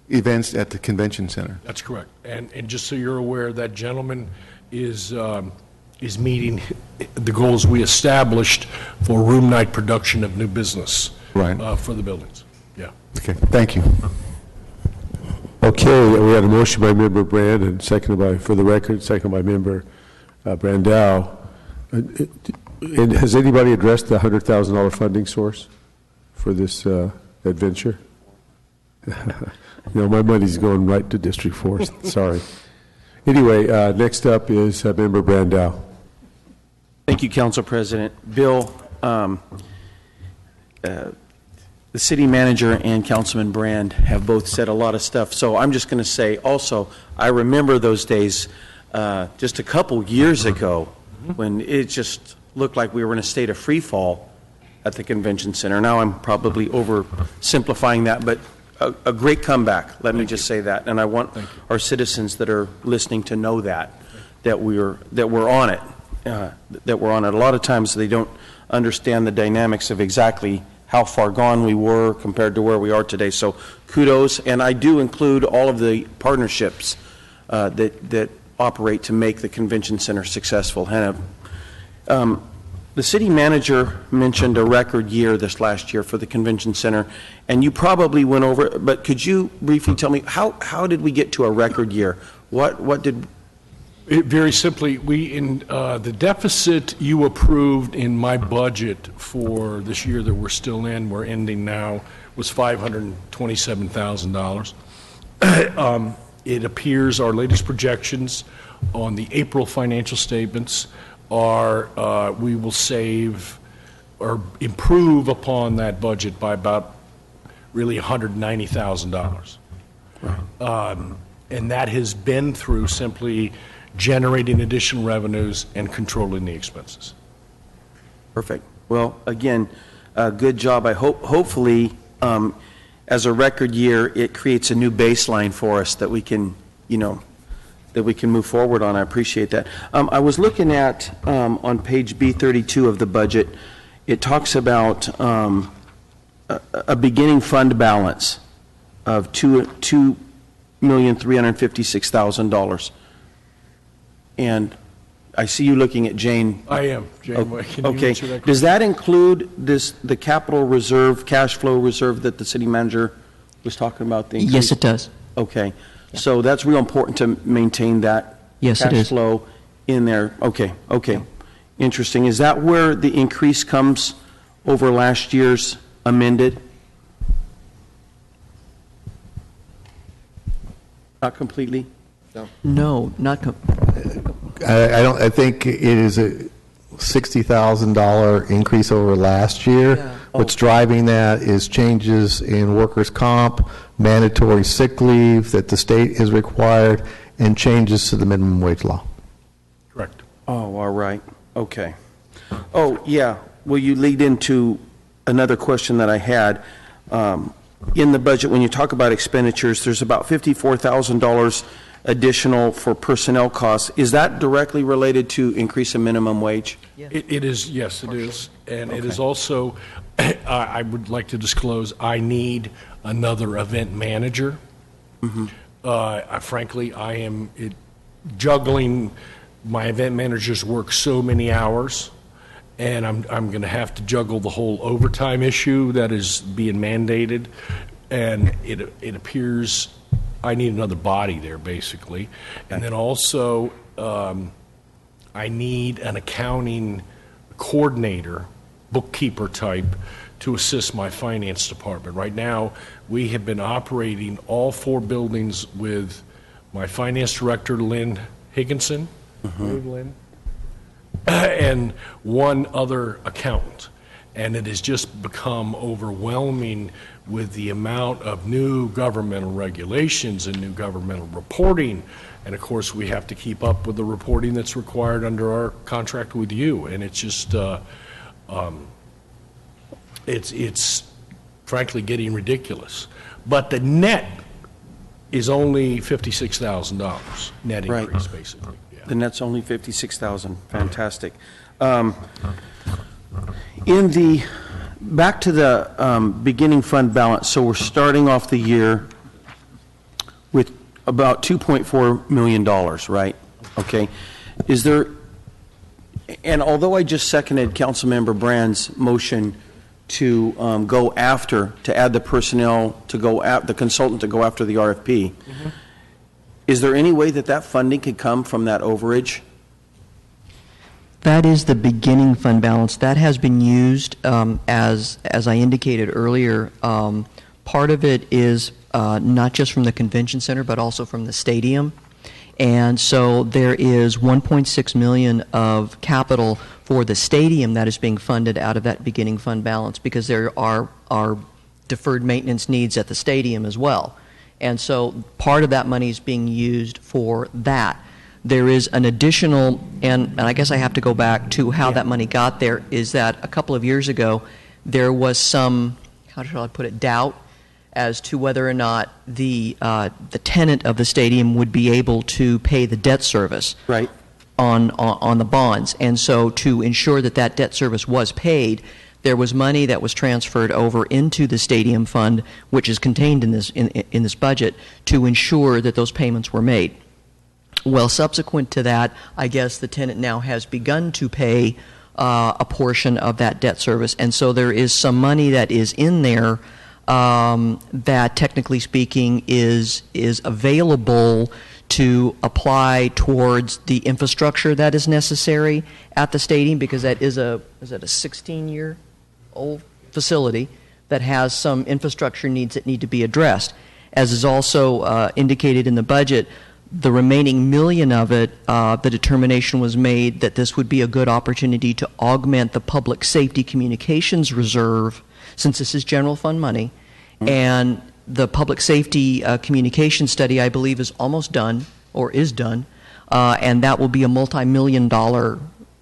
[SPEAKER 10] events at the convention center.
[SPEAKER 6] That's correct. And just so you're aware, that gentleman is meeting the goals we established for room night production of new business.
[SPEAKER 10] Right.
[SPEAKER 6] For the buildings. Yeah.
[SPEAKER 10] Okay, thank you.
[SPEAKER 2] Okay, we had a motion by Member Brand and seconded by, for the record, seconded by Member Brandow. And has anybody addressed the $100,000 funding source for this adventure? My money's going right to District 4, sorry. Anyway, next up is Member Brandow.
[SPEAKER 3] Thank you, Council President. Bill, the city manager and Councilman Brand have both said a lot of stuff, so I'm just going to say also, I remember those days just a couple years ago when it just looked like we were in a state of free fall at the convention center. Now I'm probably oversimplifying that, but a great comeback, let me just say that. And I want our citizens that are listening to know that we're on it, that we're on it. A lot of times they don't understand the dynamics of exactly how far gone we were compared to where we are today. So kudos, and I do include all of the partnerships that operate to make the convention center successful. Hannah, the city manager mentioned a record year this last year for the convention center, and you probably went over it, but could you briefly tell me how did we get to a record year? What did...
[SPEAKER 6] Very simply, the deficit you approved in my budget for this year that we're still in, we're ending now, was $527,000. It appears our latest projections on the April financial statements are we will save or improve upon that budget by about really $190,000. Right. And that has been through simply generating additional revenues and controlling the expenses.
[SPEAKER 3] Perfect. Well, again, good job. I hopefully, as a record year, it creates a new baseline for us that we can, that we can move forward on. I appreciate that. I was looking at on page B32 of the budget. It talks about a beginning fund balance of $2,356,000. And I see you looking at Jane.
[SPEAKER 6] I am. Jane, can you
[SPEAKER 3] okay.
[SPEAKER 6] answer that question?
[SPEAKER 3] Does that include the capital reserve, cash flow reserve that the city manager was talking about? The increase?
[SPEAKER 5] Yes, it does.
[SPEAKER 3] Okay. So that's real important to maintain that
[SPEAKER 5] Yes, it
[SPEAKER 3] cash
[SPEAKER 5] is.
[SPEAKER 3] flow in there. Okay. Interesting. Is that where the increase comes over last year's amended? Not completely?
[SPEAKER 5] No, not.
[SPEAKER 7] I think it is a $60,000 increase over last year.
[SPEAKER 5] Yeah.
[SPEAKER 7] What's driving that is changes in workers' comp, mandatory sick leave that the state is required, and changes to the minimum wage law.
[SPEAKER 6] Correct.
[SPEAKER 3] Oh, all right. Okay. Oh, yeah. Well, you lead into another question that I had. In the budget, when you talk about expenditures, there's about $54,000 additional for personnel costs. Is that directly related to increase in minimum wage?
[SPEAKER 6] It is, yes, it is. And it is also, I would like to disclose, I need another event manager. Frankly, I am juggling my event managers work so many hours, and I'm going to have to juggle the whole overtime issue that is being mandated, and it appears I need another body there, basically. And then also, I need an accounting coordinator bookkeeper type to assist my finance department. Right now, we have been operating all 4 buildings with my finance director, Lynn Higginson, Lynn, and one other accountant. And it has just become overwhelming with the amount of new governmental regulations and new governmental reporting. And of course, we have to keep up with the reporting that's required under our contract with you. And it's just, it's frankly getting ridiculous. But the net is only $56,000 net
[SPEAKER 3] Right.
[SPEAKER 6] increase, basically. Yeah.
[SPEAKER 3] The net's only 56,000. Fantastic. Back to the beginning fund balance, so we're starting off the year with about $2.4 million, right? Okay. Is there, and although I just seconded Councilmember Brand's motion to go after, to add the personnel, to go the consultant to go after the RFP, is there any way that that funding could come from that overage?
[SPEAKER 5] That is the beginning fund balance. That has been used, as I indicated earlier. Part of it is not just from the convention center, but also from the stadium. And so there is $1.6 million of capital for the stadium that is being funded out of that beginning fund balance, because there are deferred maintenance needs at the stadium as well. And so part of that money is being used for that. There is an additional, and I guess I have to go back to how that money got there, is that a couple of years ago there was some, how shall I put it, doubt as to whether or not the tenant of the stadium would be able to pay the debt service
[SPEAKER 3] Right.
[SPEAKER 5] on the bonds. And so to ensure that that debt service was paid, there was money that was transferred over into the stadium fund, which is contained in this budget, to ensure that those payments were made. Well, subsequent to that, I guess the tenant now has begun to pay a portion of that debt service, and so there is some money that is in there that, technically speaking, is available to apply towards the infrastructure that is necessary at the stadium, because that is a 16-year-old facility that has some infrastructure needs that need to be addressed. As is also indicated in the budget, the remaining $1 million of it, the determination was made that this would be a good opportunity to augment the public safety communications reserve, since this is general fund money. And the public safety communication study, I believe, is almost done, or is done, and that will be a multi-million-dollar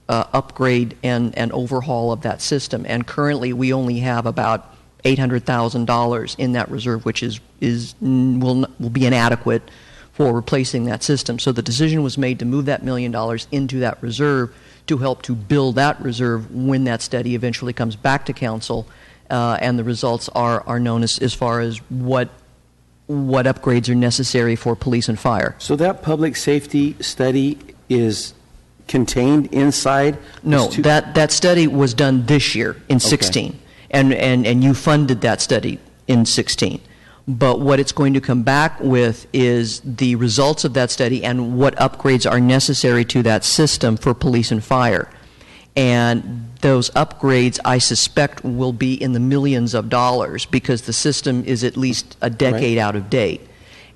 [SPEAKER 5] upgrade and overhaul of that system. And currently, we only have about $800,000 in that reserve, which will be inadequate for replacing that system. So the decision was made to move that $1 million into that reserve to help to build that reserve when that study eventually comes back to council, and the results are known as far as what upgrades are necessary for police and fire.
[SPEAKER 3] So that public safety study is contained inside?
[SPEAKER 5] No, that study was done this year in 16, and you funded that study in 16. But what it's going to come back with is the results of that study and what upgrades are necessary to that system for police and fire. And those upgrades, I suspect, will be in the millions of dollars, because the system is at least a decade out of date.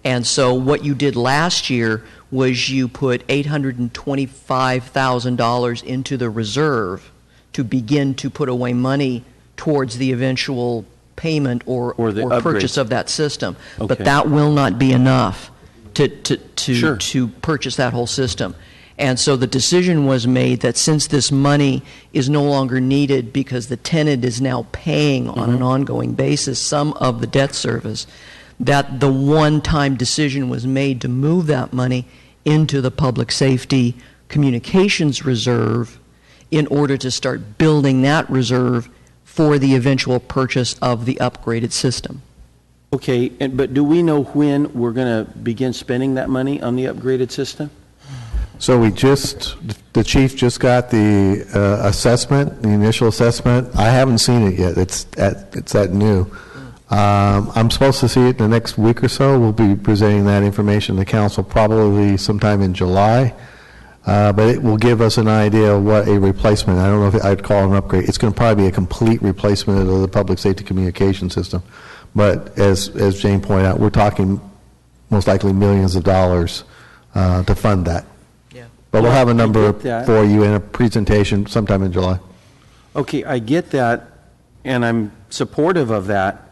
[SPEAKER 5] And so what you did last year was you put $825,000 into the reserve to begin to put away money towards the eventual payment or purchase of that system.
[SPEAKER 3] Okay.
[SPEAKER 5] But that will not be enough to
[SPEAKER 3] Sure.
[SPEAKER 5] purchase that whole system. And so the decision was made that since this money is no longer needed because the tenant is now paying on an ongoing basis some of the debt service, that the one-time decision was made to move that money into the public safety communications reserve in order to start building that reserve for the eventual purchase of the upgraded system.
[SPEAKER 3] Okay, but do we know when we're going to begin spending that money on the upgraded system?
[SPEAKER 7] So the chief just got the assessment, the initial assessment. I haven't seen it yet. It's that new. I'm supposed to see it in the next week or so. We'll be presenting that information to council probably sometime in July. but it will give us an idea of what a replacement, I don't know if I'd call it an upgrade. It's going to probably be a complete replacement of the public safety communication system. But as Jane pointed out, we're talking most likely millions of dollars to fund that.
[SPEAKER 3] Yeah.
[SPEAKER 7] But we'll have a number
[SPEAKER 3] I get that.
[SPEAKER 7] for you in a presentation sometime in July.
[SPEAKER 3] Okay, I get that, and I'm supportive of that,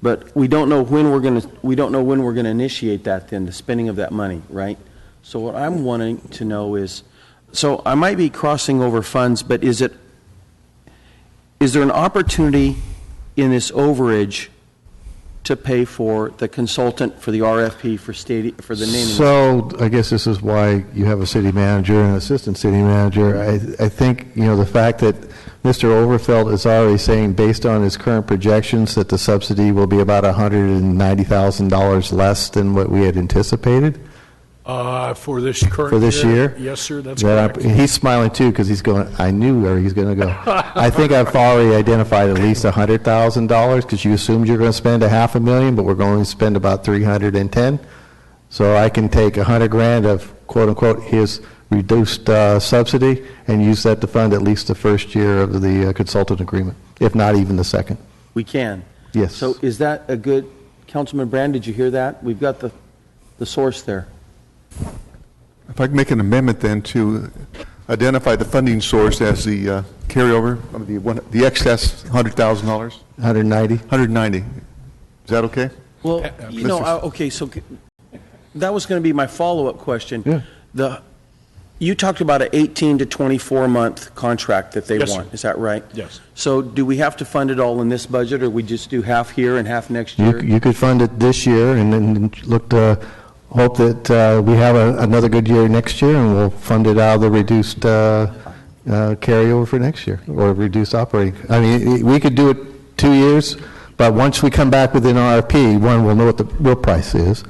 [SPEAKER 3] but we don't know when we're going to initiate that then, the spending of that money, right? So what I'm wanting to know is, so I might be crossing over funds, but is there an opportunity in this overage to pay for the consultant for the RFP for the naming?
[SPEAKER 7] So I guess this is why you have a city manager and an assistant city manager. I think, the fact that Mr. Overfeld is already saying, based on his current projections, that the subsidy will be about $190,000 less than what we had anticipated.
[SPEAKER 6] For this current
[SPEAKER 7] For this year?
[SPEAKER 6] Yes, sir, that's
[SPEAKER 7] That
[SPEAKER 6] correct.
[SPEAKER 7] he's smiling too, because he's going, I knew where he's going to go. I think I've already identified at least $100,000, because you assumed you're going to spend $500,000, but we're going to spend about $310,000. So I can take $100,000 of quote unquote his reduced subsidy and use that to fund at least the first year of the consultant agreement, if not even the second.
[SPEAKER 3] We can.
[SPEAKER 7] Yes.
[SPEAKER 3] So is that a good, Councilman Brand, did you hear that? We've got the source there.
[SPEAKER 10] If I can make an amendment then to identify the funding source as the carryover of the excess $100,000,
[SPEAKER 7] 190.
[SPEAKER 10] 190. Is that okay?
[SPEAKER 3] Well, okay, so that was going to be my follow-up question.
[SPEAKER 7] Yeah.
[SPEAKER 3] You talked about an 18 to 24-month contract that they
[SPEAKER 6] Yes,
[SPEAKER 3] want.
[SPEAKER 6] sir.
[SPEAKER 3] Is that right?
[SPEAKER 6] Yes.
[SPEAKER 3] So do we have to fund it all in this budget, or we just do half here and half next year?
[SPEAKER 7] You could fund it this year and then look to hope that we have another good year next year, and we'll fund it out of the reduced carryover for next year, or reduced operating. I mean, we could do it 2 years, but once we come back with an RFP, one, we'll know what the real price is,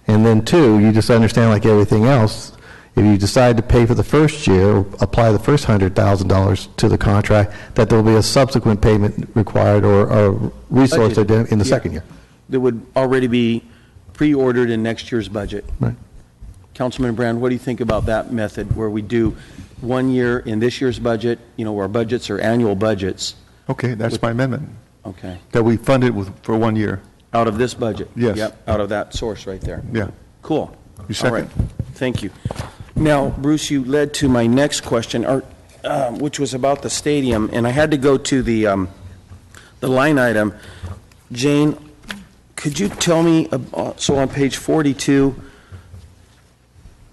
[SPEAKER 7] and then two, you just understand, like everything else, if you decide to pay for the first year, apply the first $100,000 to the contract, that there will be a subsequent payment required or resource in the second year.
[SPEAKER 3] That would already be pre-ordered in next year's budget.
[SPEAKER 7] Right.
[SPEAKER 3] Councilman Brand, what do you think about that method, where we do 1 year in this year's budget, our budgets are annual budgets?
[SPEAKER 10] Okay, that's my amendment,
[SPEAKER 3] Okay.
[SPEAKER 10] that we fund it for 1 year.
[SPEAKER 3] Out of this budget?
[SPEAKER 10] Yes.
[SPEAKER 3] Yep, out of that source right there.
[SPEAKER 10] Yeah.
[SPEAKER 3] Cool.
[SPEAKER 10] You second?
[SPEAKER 3] All right. Thank you. Now, Bruce, you led to my next question, which was about the stadium, and I had to go to the line item. Jane, could you tell me, so on page 42,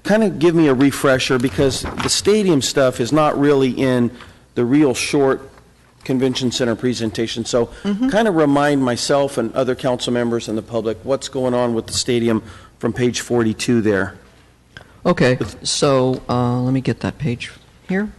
[SPEAKER 3] kind of give me a refresher, because the stadium stuff is not really in the real short convention center presentation. So kind of remind myself and other council members and the public what's going on with the stadium from page 42 there.
[SPEAKER 5] Okay, so let me get that page here.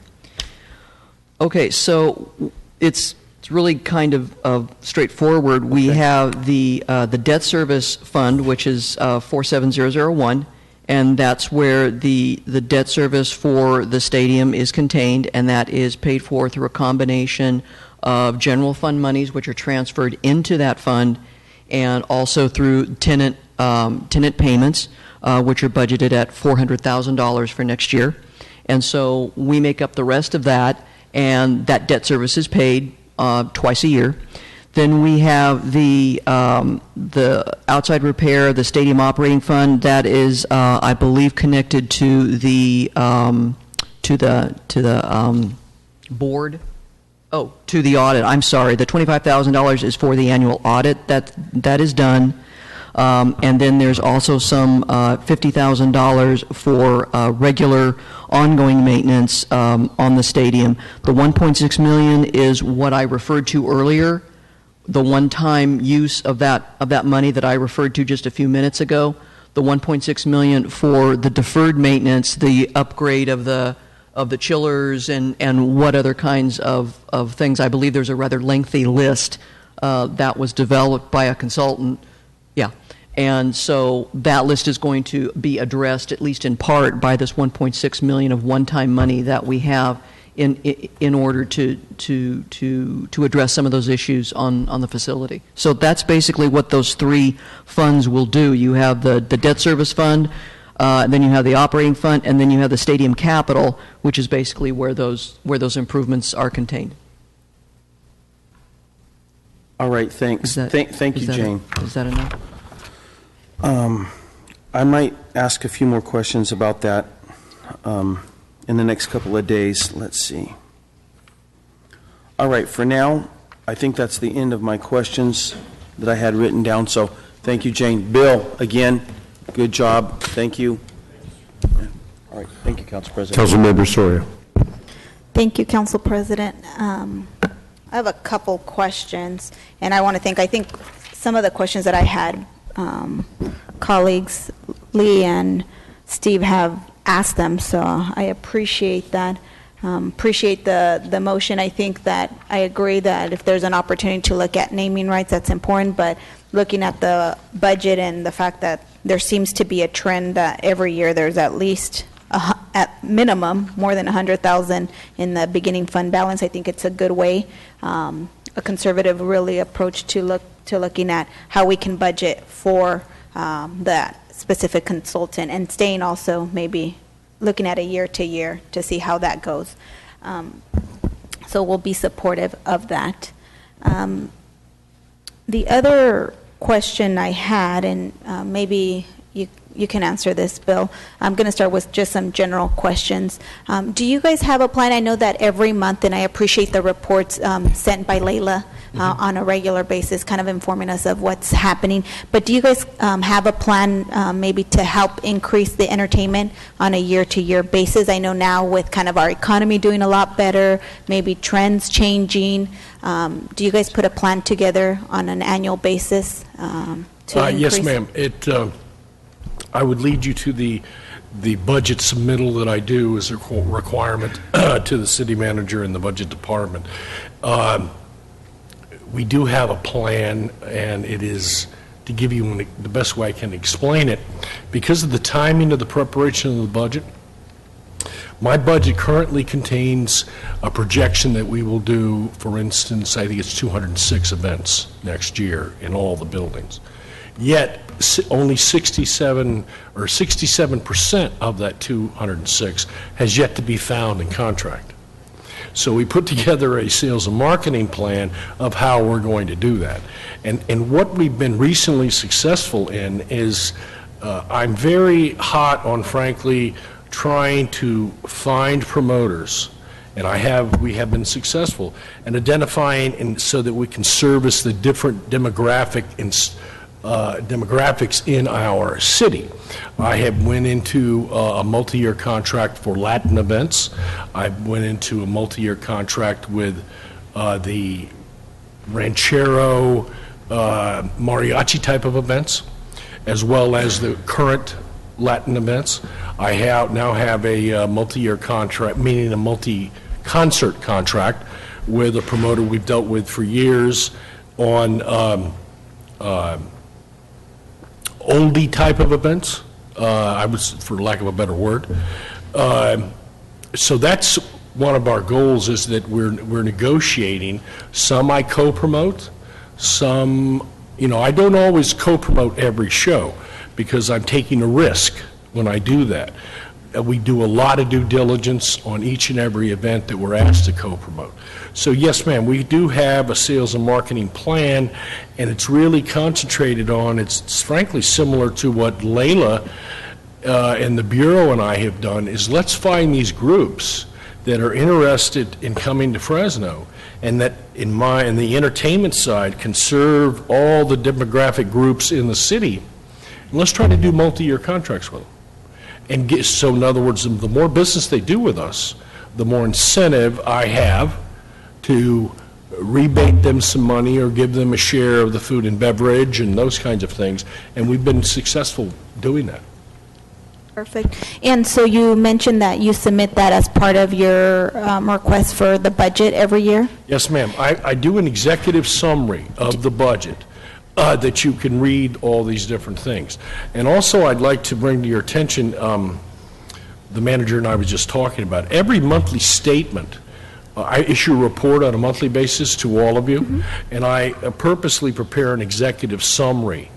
[SPEAKER 5] Okay, so it's really kind of straightforward. We have the debt service fund, which is 47001, and that's where the debt service for the stadium is contained, and that is paid for through a combination of general fund monies, which are transferred into that fund, and also through tenant payments, which are budgeted at $400,000 for next year. And so we make up the rest of that, and that debt service is paid twice a year. Then we have the outside repair, the stadium operating fund. That is, I believe, connected to the board. Oh, to the audit. I'm sorry. The $25,000 is for the annual audit. That is done. And then there's also some $50,000 for regular ongoing maintenance on the stadium. The $1.6 million is what I referred to earlier, the one-time use of that money that I referred to just a few minutes ago. The $1.6 million for the deferred maintenance, the upgrade of the chillers, and what other kinds of things. I believe there's a rather lengthy list that was developed by a consultant. Yeah. And so that list is going to be addressed, at least in part, by this $1.6 million of one-time money that we have in order to address some of those issues on the facility. So that's basically what those three funds will do. You have the debt service fund, then you have the operating fund, and then you have the stadium capital, which is basically where those improvements are contained.
[SPEAKER 3] All right, thanks. Thank you, Jane.
[SPEAKER 5] Is that enough?
[SPEAKER 3] I might ask a few more questions about that in the next couple of days. Let's see. All right, for now, I think that's the end of my questions that I had written down. So thank you, Jane. Bill, again, good job. Thank you. All right, thank you, Council President.
[SPEAKER 2] Councilmember Soria.
[SPEAKER 11] Thank you, Council President. I have a couple questions, and I think some of the questions that I had, colleagues Lee and Steve have asked them, so I appreciate that. Appreciate the motion. I think that I agree that if there's an opportunity to look at naming rights, that's important, but looking at the budget and the fact that there seems to be a trend that every year there's at least at minimum more than 100,000 in the beginning fund balance, I think it's a good way, a conservative really approach to looking at how we can budget for that specific consultant, and staying also maybe looking at a year to year to see how that goes. So we'll be supportive of that. The other question I had, and maybe you can answer this, Bill. I'm going to start with just some general questions. Do you guys have a plan? I know that every month, and I appreciate the reports sent by Layla on a regular basis, kind of informing us of what's happening. But do you guys have a plan maybe to help increase the entertainment on a year-to-year basis? I know now with kind of our economy doing a lot better, maybe trends changing, do you guys put a plan together on an annual basis to increase?
[SPEAKER 6] Yes, ma'am. I would lead you to the budget submittal that I do as a requirement to the city manager and the budget department. We do have a plan, and it is, to give you the best way I can explain it, because of the timing of the preparation of the budget, my budget currently contains a projection that we will do, for instance, I think it's 206 events next year in all the buildings. Yet, only 67% of that 206 has yet to be found in contract. So we put together a sales and marketing plan of how we're going to do that. And what we've been recently successful in is I'm very hot on, frankly, trying to find promoters, and we have been successful in identifying so that we can service the different demographics in our city. I have went into a multi-year contract for Latin events. I went into a multi-year contract with the ranchero mariachi type of events, as well as the current Latin events. I now have a multi-year contract, meaning a multi-concert contract, with a promoter we've dealt with for years on oldie type of events, for lack of a better word. So that's one of our goals, is that we're negotiating. Some I co-promote, some, I don't always co-promote every show because I'm taking a risk when I do that. We do a lot of due diligence on each and every event that we're asked to co-promote. So yes, ma'am, we do have a sales and marketing plan, and it's really concentrated on, it's frankly similar to what Layla and the Bureau and I have done, is let's find these groups that are interested in coming to Fresno, and that in the entertainment side can serve all the demographic groups in the city. And let's try to do multi-year contracts with them. So in other words, the more business they do with us, the more incentive I have to rebate them some money or give them a share of the food and beverage and those kinds of things. And we've been successful doing that.
[SPEAKER 11] Perfect. And so you mentioned that you submit that as part of your request for the budget every year?
[SPEAKER 6] Yes, ma'am. I do an executive summary of the budget that you can read all these different things. And also I'd like to bring to your attention, the manager and I was just talking about, every monthly statement, I issue a report on a monthly basis to all of you, and I purposely prepare an executive summary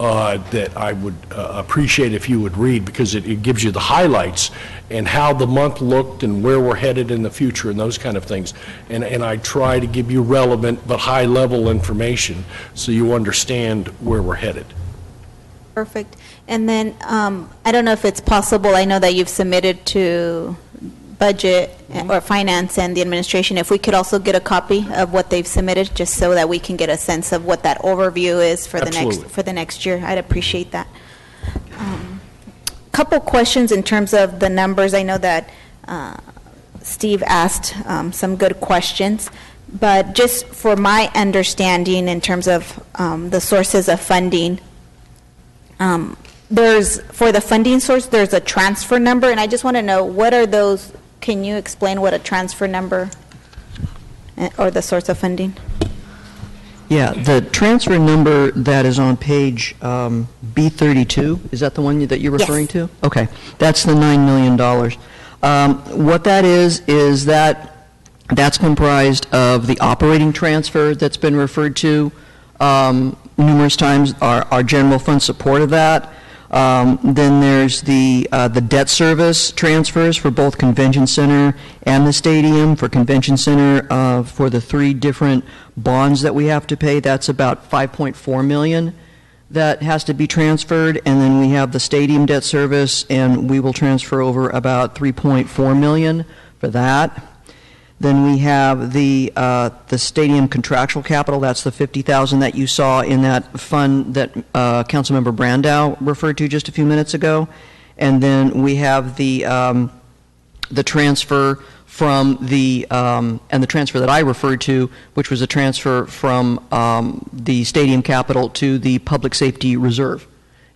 [SPEAKER 6] that I would appreciate if you would read, because it gives you the highlights and how the month looked and where we're headed in the future and those kind of things. And I try to give you relevant but high-level information so you understand where we're headed.
[SPEAKER 11] Perfect. And then, I don't know if it's possible, I know that you've submitted to Budget or Finance and the administration, if we could also get a copy of what they've submitted, just so that we can get a sense of what that overview is for
[SPEAKER 6] Absolutely.
[SPEAKER 11] the next year. I'd appreciate that. Couple questions in terms of the numbers. I know that Steve asked some good questions, but just for my understanding in terms of the sources of funding, for the funding source, there's a transfer number, and I just want to know, what are those? Can you explain what a transfer number or the source of funding?
[SPEAKER 5] Yeah, the transfer number that is on page B32, is that the one that you're referring
[SPEAKER 11] Yes.
[SPEAKER 5] to? Okay, that's the $9 million. What that is that's comprised of the operating transfer that's been referred to numerous times, our general fund support of that. Then there's the debt service transfers for both Convention Center and the stadium. For Convention Center, for the 3 different bonds that we have to pay, that's about $5.4 million that has to be transferred. And then we have the stadium debt service, and we will transfer over about $3.4 million for that. Then we have the stadium contractual capital. That's the $50,000 that you saw in that fund that Councilmember Brandow referred to just a few minutes ago. And then we have the transfer from and the transfer that I referred to, which was a transfer from the stadium capital to the public safety reserve.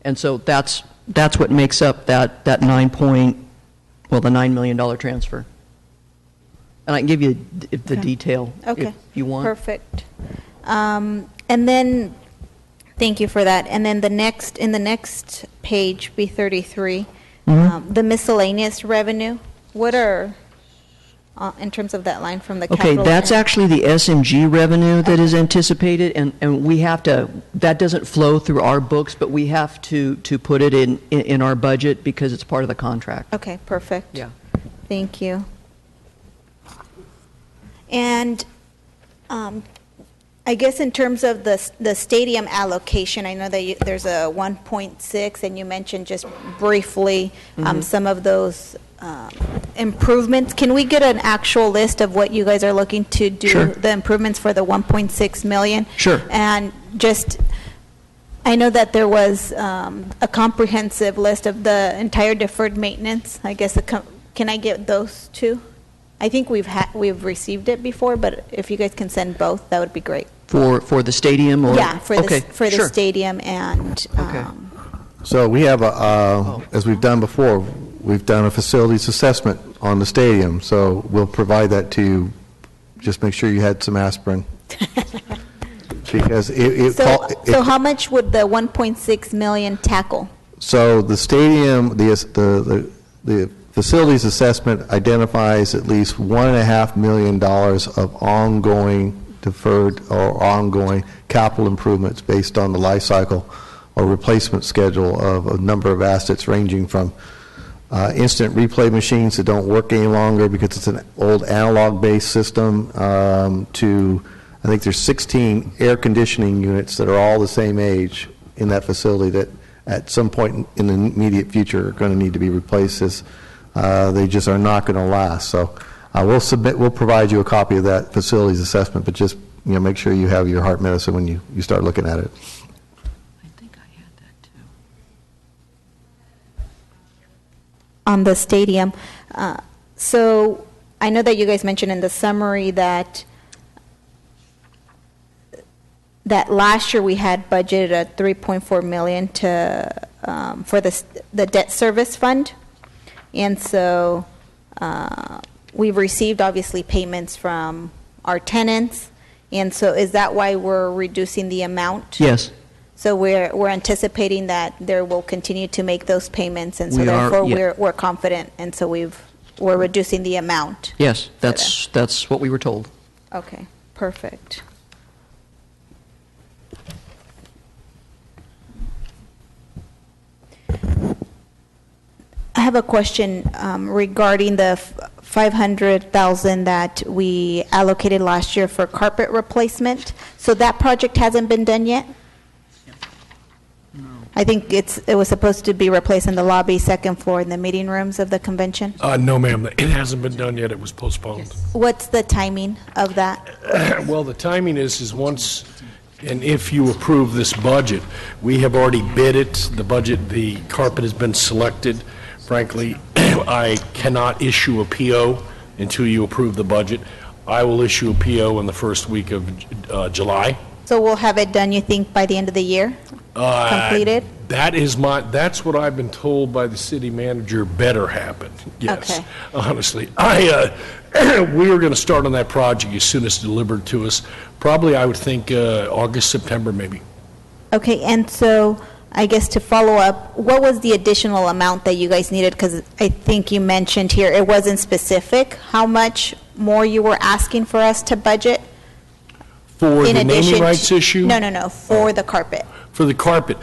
[SPEAKER 5] And so that's what makes up that the $9 million transfer. And I can give you the detail if you want.
[SPEAKER 11] Perfect. And then, thank you for that. And then in the next page, B33, the miscellaneous revenue, what are, in terms of that line from the capital?
[SPEAKER 5] Okay, that's actually the SMG revenue that is anticipated, and we have to, that doesn't flow through our books, but we have to put it in our budget because it's part of the contract.
[SPEAKER 11] Okay, perfect.
[SPEAKER 5] Yeah.
[SPEAKER 11] Thank you. And I guess in terms of the stadium allocation, I know that there's a 1.6, and you mentioned just briefly some of those improvements. Can we get an actual list of what you guys are looking to do,
[SPEAKER 5] Sure.
[SPEAKER 11] the improvements for the 1.6 million?
[SPEAKER 5] Sure.
[SPEAKER 11] And just, I know that there was a comprehensive list of the entire deferred maintenance. I guess, can I get those too? I think we've received it before, but if you guys can send both, that would be great.
[SPEAKER 5] For the stadium? Or?
[SPEAKER 11] Yeah, for the
[SPEAKER 5] sure.
[SPEAKER 11] stadium and,
[SPEAKER 5] Okay.
[SPEAKER 7] So we have, as we've done before, we've done a facilities assessment on the stadium, so we'll provide that to you. Just make sure you had some aspirin. Because
[SPEAKER 11] so how much would the 1.6 million tackle?
[SPEAKER 7] So the stadium, the facilities assessment identifies at least $1.5 million of ongoing deferred or ongoing capital improvements based on the life cycle or replacement schedule of a number of assets ranging from instant replay machines that don't work any longer because it's an old analog-based system to, I think there's 16 air conditioning units that are all the same age in that facility that at some point in the immediate future are going to need to be replaced as they just are not going to last. So we'll provide you a copy of that facilities assessment, but just make sure you have your heart medicine when you start looking at it.
[SPEAKER 5] I think I had that too.
[SPEAKER 11] On the stadium. So I know that you guys mentioned in the summary that last year we had budgeted at $3.4 million for the debt service fund. And so we've received, obviously, payments from our tenants. And so is that why we're reducing the amount?
[SPEAKER 5] Yes.
[SPEAKER 11] So we're anticipating that there will continue to make those payments, and so
[SPEAKER 5] We are,
[SPEAKER 11] therefore
[SPEAKER 5] yeah.
[SPEAKER 11] we're confident, and so we're reducing the amount.
[SPEAKER 5] Yes, that's what we were told.
[SPEAKER 11] Okay, perfect. have a question regarding the 500,000 that we allocated last year for carpet replacement. So that project hasn't been done yet? I think it was supposed to be replaced in the lobby, second floor, in the meeting rooms of the convention.
[SPEAKER 6] No, ma'am, it hasn't been done yet. It was postponed.
[SPEAKER 11] What's the timing of that?
[SPEAKER 6] Well, the timing is once, and if you approve this budget, we have already bid it, the budget, the carpet has been selected. Frankly, I cannot issue a PO until you approve the budget. I will issue a PO in the first week of July.
[SPEAKER 11] So we'll have it done, you think, by the end of the year? Completed?
[SPEAKER 6] That's what I've been told by the city manager better happen. Yes,
[SPEAKER 11] Okay.
[SPEAKER 6] honestly. We were going to start on that project as soon as it's delivered to us. Probably, I would think, August, September, maybe.
[SPEAKER 11] Okay, and so I guess to follow up, what was the additional amount that you guys needed? Because I think you mentioned here, it wasn't specific, how much more you were asking for us to budget?
[SPEAKER 6] For
[SPEAKER 11] In
[SPEAKER 6] the
[SPEAKER 11] addition
[SPEAKER 6] naming rights
[SPEAKER 11] to-
[SPEAKER 6] issue?
[SPEAKER 11] No, for the carpet.
[SPEAKER 6] For the carpet.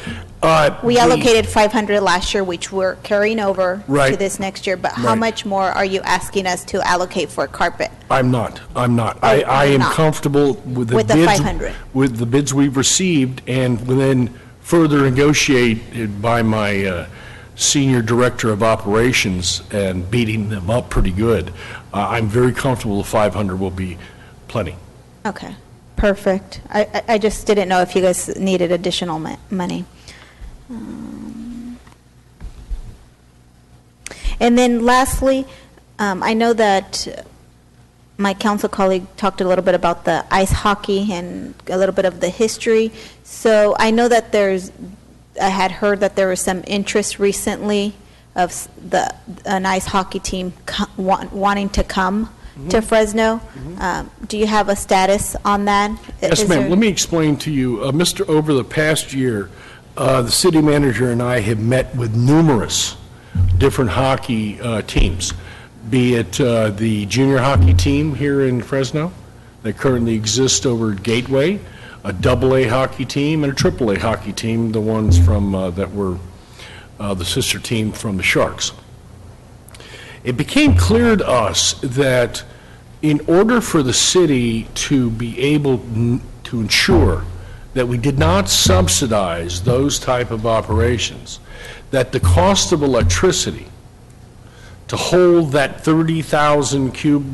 [SPEAKER 11] We allocated 500 last year, which we're carrying over to
[SPEAKER 6] Right.
[SPEAKER 11] this next year, but how
[SPEAKER 6] Right.
[SPEAKER 11] much more are you asking us to allocate for carpet?
[SPEAKER 6] I'm not. I
[SPEAKER 11] you're
[SPEAKER 6] am
[SPEAKER 11] not.
[SPEAKER 6] comfortable with the
[SPEAKER 11] With the
[SPEAKER 6] bids.
[SPEAKER 11] 500.
[SPEAKER 6] With the bids we've received, and then further negotiated by my senior director of operations and beating them up pretty good. I'm very comfortable the 500 will be plenty.
[SPEAKER 11] Okay, perfect. I just didn't know if you guys needed additional money. And then lastly, I know that my council colleague talked a little bit about the ice hockey and a little bit of the history. So I know that I had heard that there was some interest recently of an ice hockey team wanting to come to Fresno. Do you have a status on that?
[SPEAKER 6] Yes,
[SPEAKER 11] Is
[SPEAKER 6] ma'am.
[SPEAKER 11] there-
[SPEAKER 6] Let me explain to you. Over the past year, the city manager and I have met with numerous different hockey teams, be it the junior hockey team here in Fresno that currently exists over at Gateway, a AA hockey team, and a AAA hockey team, the ones from that were the sister team from the Sharks. It became clear to us that in order for the city to be able to ensure that we did not subsidize those type of operations, that the cost of electricity to hold that 30,000 cube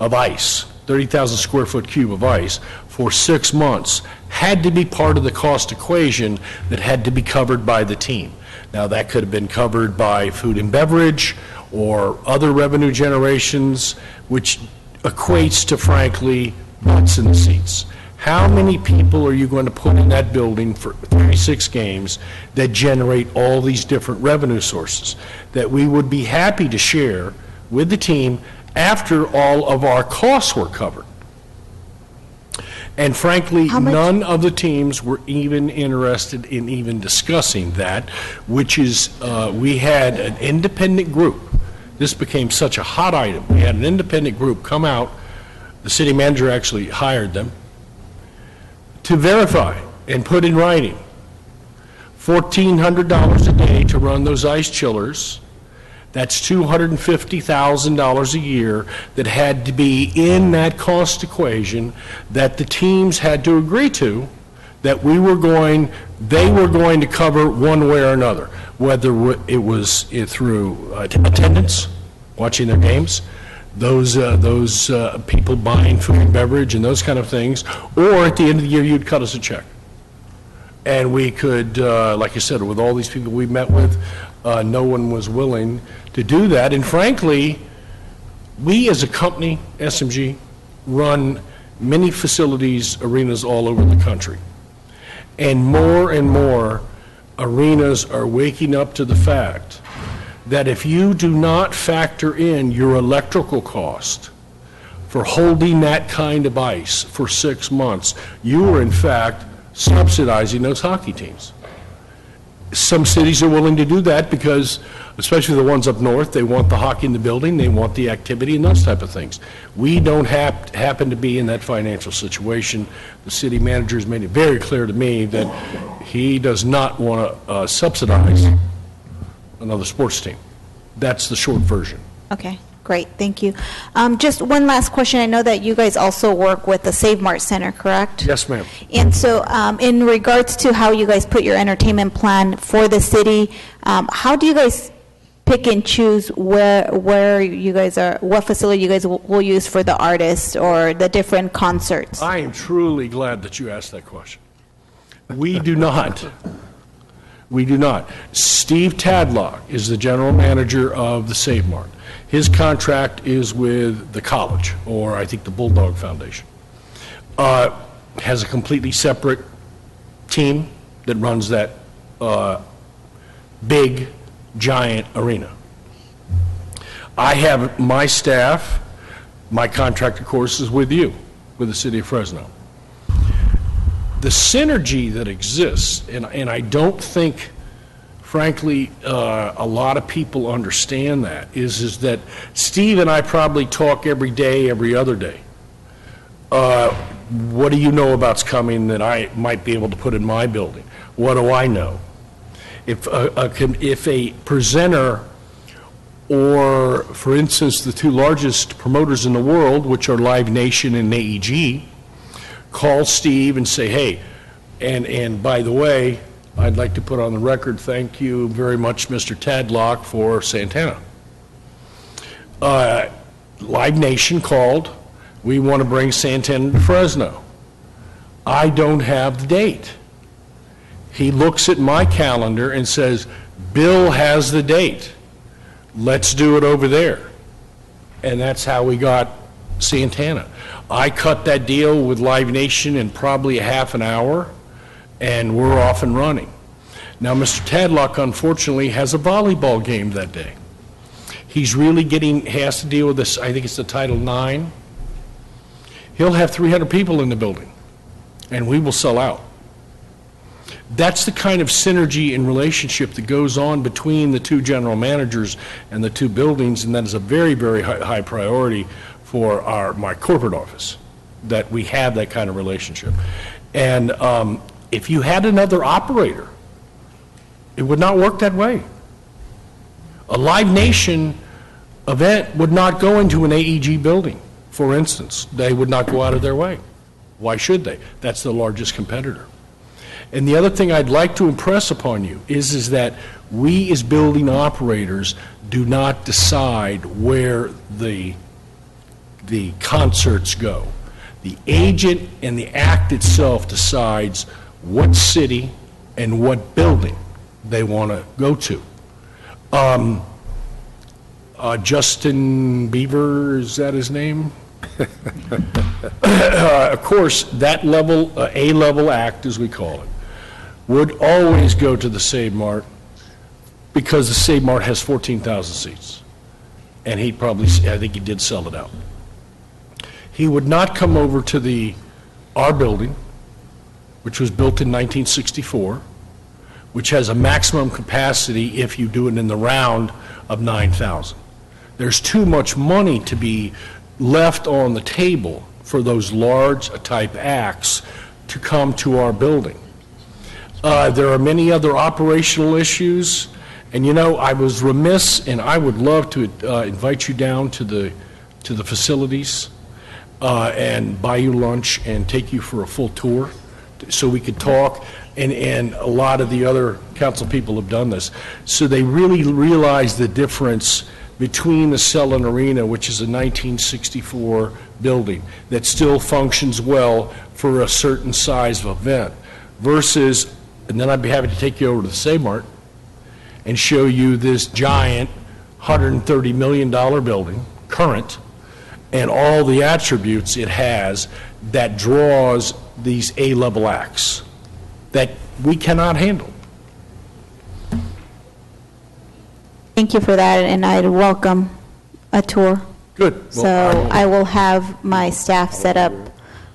[SPEAKER 6] of ice, 30,000 square foot cube of ice for 6 months had to be part of the cost equation that had to be covered by the team. Now, that could have been covered by food and beverage or other revenue generations, which equates to, frankly, butts in the seats. How many people are you going to put in that building for 36 games that generate all these different revenue sources that we would be happy to share with the team after all of our costs were covered? And frankly,
[SPEAKER 11] How much-
[SPEAKER 6] none of the teams were even interested in even discussing that, which is, we had an independent group. This became such a hot item. We had an independent group come out, the city manager actually hired them, to verify and put in writing $1,400 a day to run those ice chillers. That's $250,000 a year that had to be in that cost equation that the teams had to agree to, that they were going to cover one way or another, whether it was through attendance, watching their games, those people buying food and beverage and those kind of things, or at the end of the year, you'd cut us a check. And we could, like I said, with all these people we met with, no one was willing to do that. And frankly, we as a company, SMG, run many facilities, arenas all over the country. And more arenas are waking up to the fact that if you do not factor in your electrical cost for holding that kind of ice for 6 months, you are in fact subsidizing those hockey teams. Some cities are willing to do that because, especially the ones up north, they want the hockey in the building, they want the activity and those type of things. We don't happen to be in that financial situation. The city manager has made it very clear to me that he does not want to subsidize another sports team. That's the short version.
[SPEAKER 11] Okay, great, thank you. Just one last question. I know that you guys also work with the Save Mart Center, correct?
[SPEAKER 6] Yes, ma'am.
[SPEAKER 11] And so in regards to how you guys put your entertainment plan for the city, how do you guys pick and choose where you guys are, what facility you guys will use for the artists or the different concerts?
[SPEAKER 6] I am truly glad that you asked that question. We do not. We do not. Steve Tadlock is the general manager of the Save Mart. His contract is with the college, or I think the Bulldog Foundation. Has a completely separate team that runs that big, giant arena. I have my staff, my contract, of course, is with you, with the city of Fresno. The synergy that exists, and I don't think, frankly, a lot of people understand that, is that Steve and I probably talk every day, every other day. What do you know about's coming that I might be able to put in my building? What do I know? If a presenter, or for instance, the two largest promoters in the world, which are Live Nation and AEG, call Steve and say, hey, and by the way, I'd like to put on the record, thank you very much, Mr. Tadlock, for Santana. Live Nation called, we want to bring Santana to Fresno. I don't have the date. He looks at my calendar and says, Bill has the date. Let's do it over there. And that's how we got Santana. I cut that deal with Live Nation in probably a half an hour, and we're off and running. Now, Mr. Tadlock, unfortunately, has a volleyball game that day. He's really has to deal with this, I think it's the Title IX. He'll have 300 people in the building, and we will sell out. That's the kind of synergy and relationship that goes on between the two general managers and the two buildings, and that is a very, very high priority for my corporate office, that we have that kind of relationship. And if you had another operator, it would not work that way. A Live Nation event would not go into an AEG building, for instance. They would not go out of their way. Why should they? That's the largest competitor. And the other thing I'd like to impress upon you is that we as building operators do not decide where the concerts go. The agent and the act itself decides what city and what building they want to go to. Justin Bieber, is that his name? Of course, that level, A-level act, as we call it, would always go to the Save Mart, because the Save Mart has 14,000 seats. And he probably, I think he did sell it out. He would not come over to our building, which was built in 1964, which has a maximum capacity, if you do it in the round, of 9,000. There's too much money to be left on the table for those large type acts to come to our building. There are many other operational issues, and I was remiss, and I would love to invite you down to the facilities and buy you lunch and take you for a full tour so we could talk, and a lot of the other council people have done this, so they really realize the difference between the Selland Arena, which is a 1964 building that still functions well for a certain size of event, versus, and then I'd be happy to take you over to the Save Mart and show you this giant $130 million building, current, and all the attributes it has that draws these A-level acts that we cannot handle.
[SPEAKER 11] Thank you for that, and I'd welcome a tour.
[SPEAKER 6] Good. Well,
[SPEAKER 11] So I will have my staff set up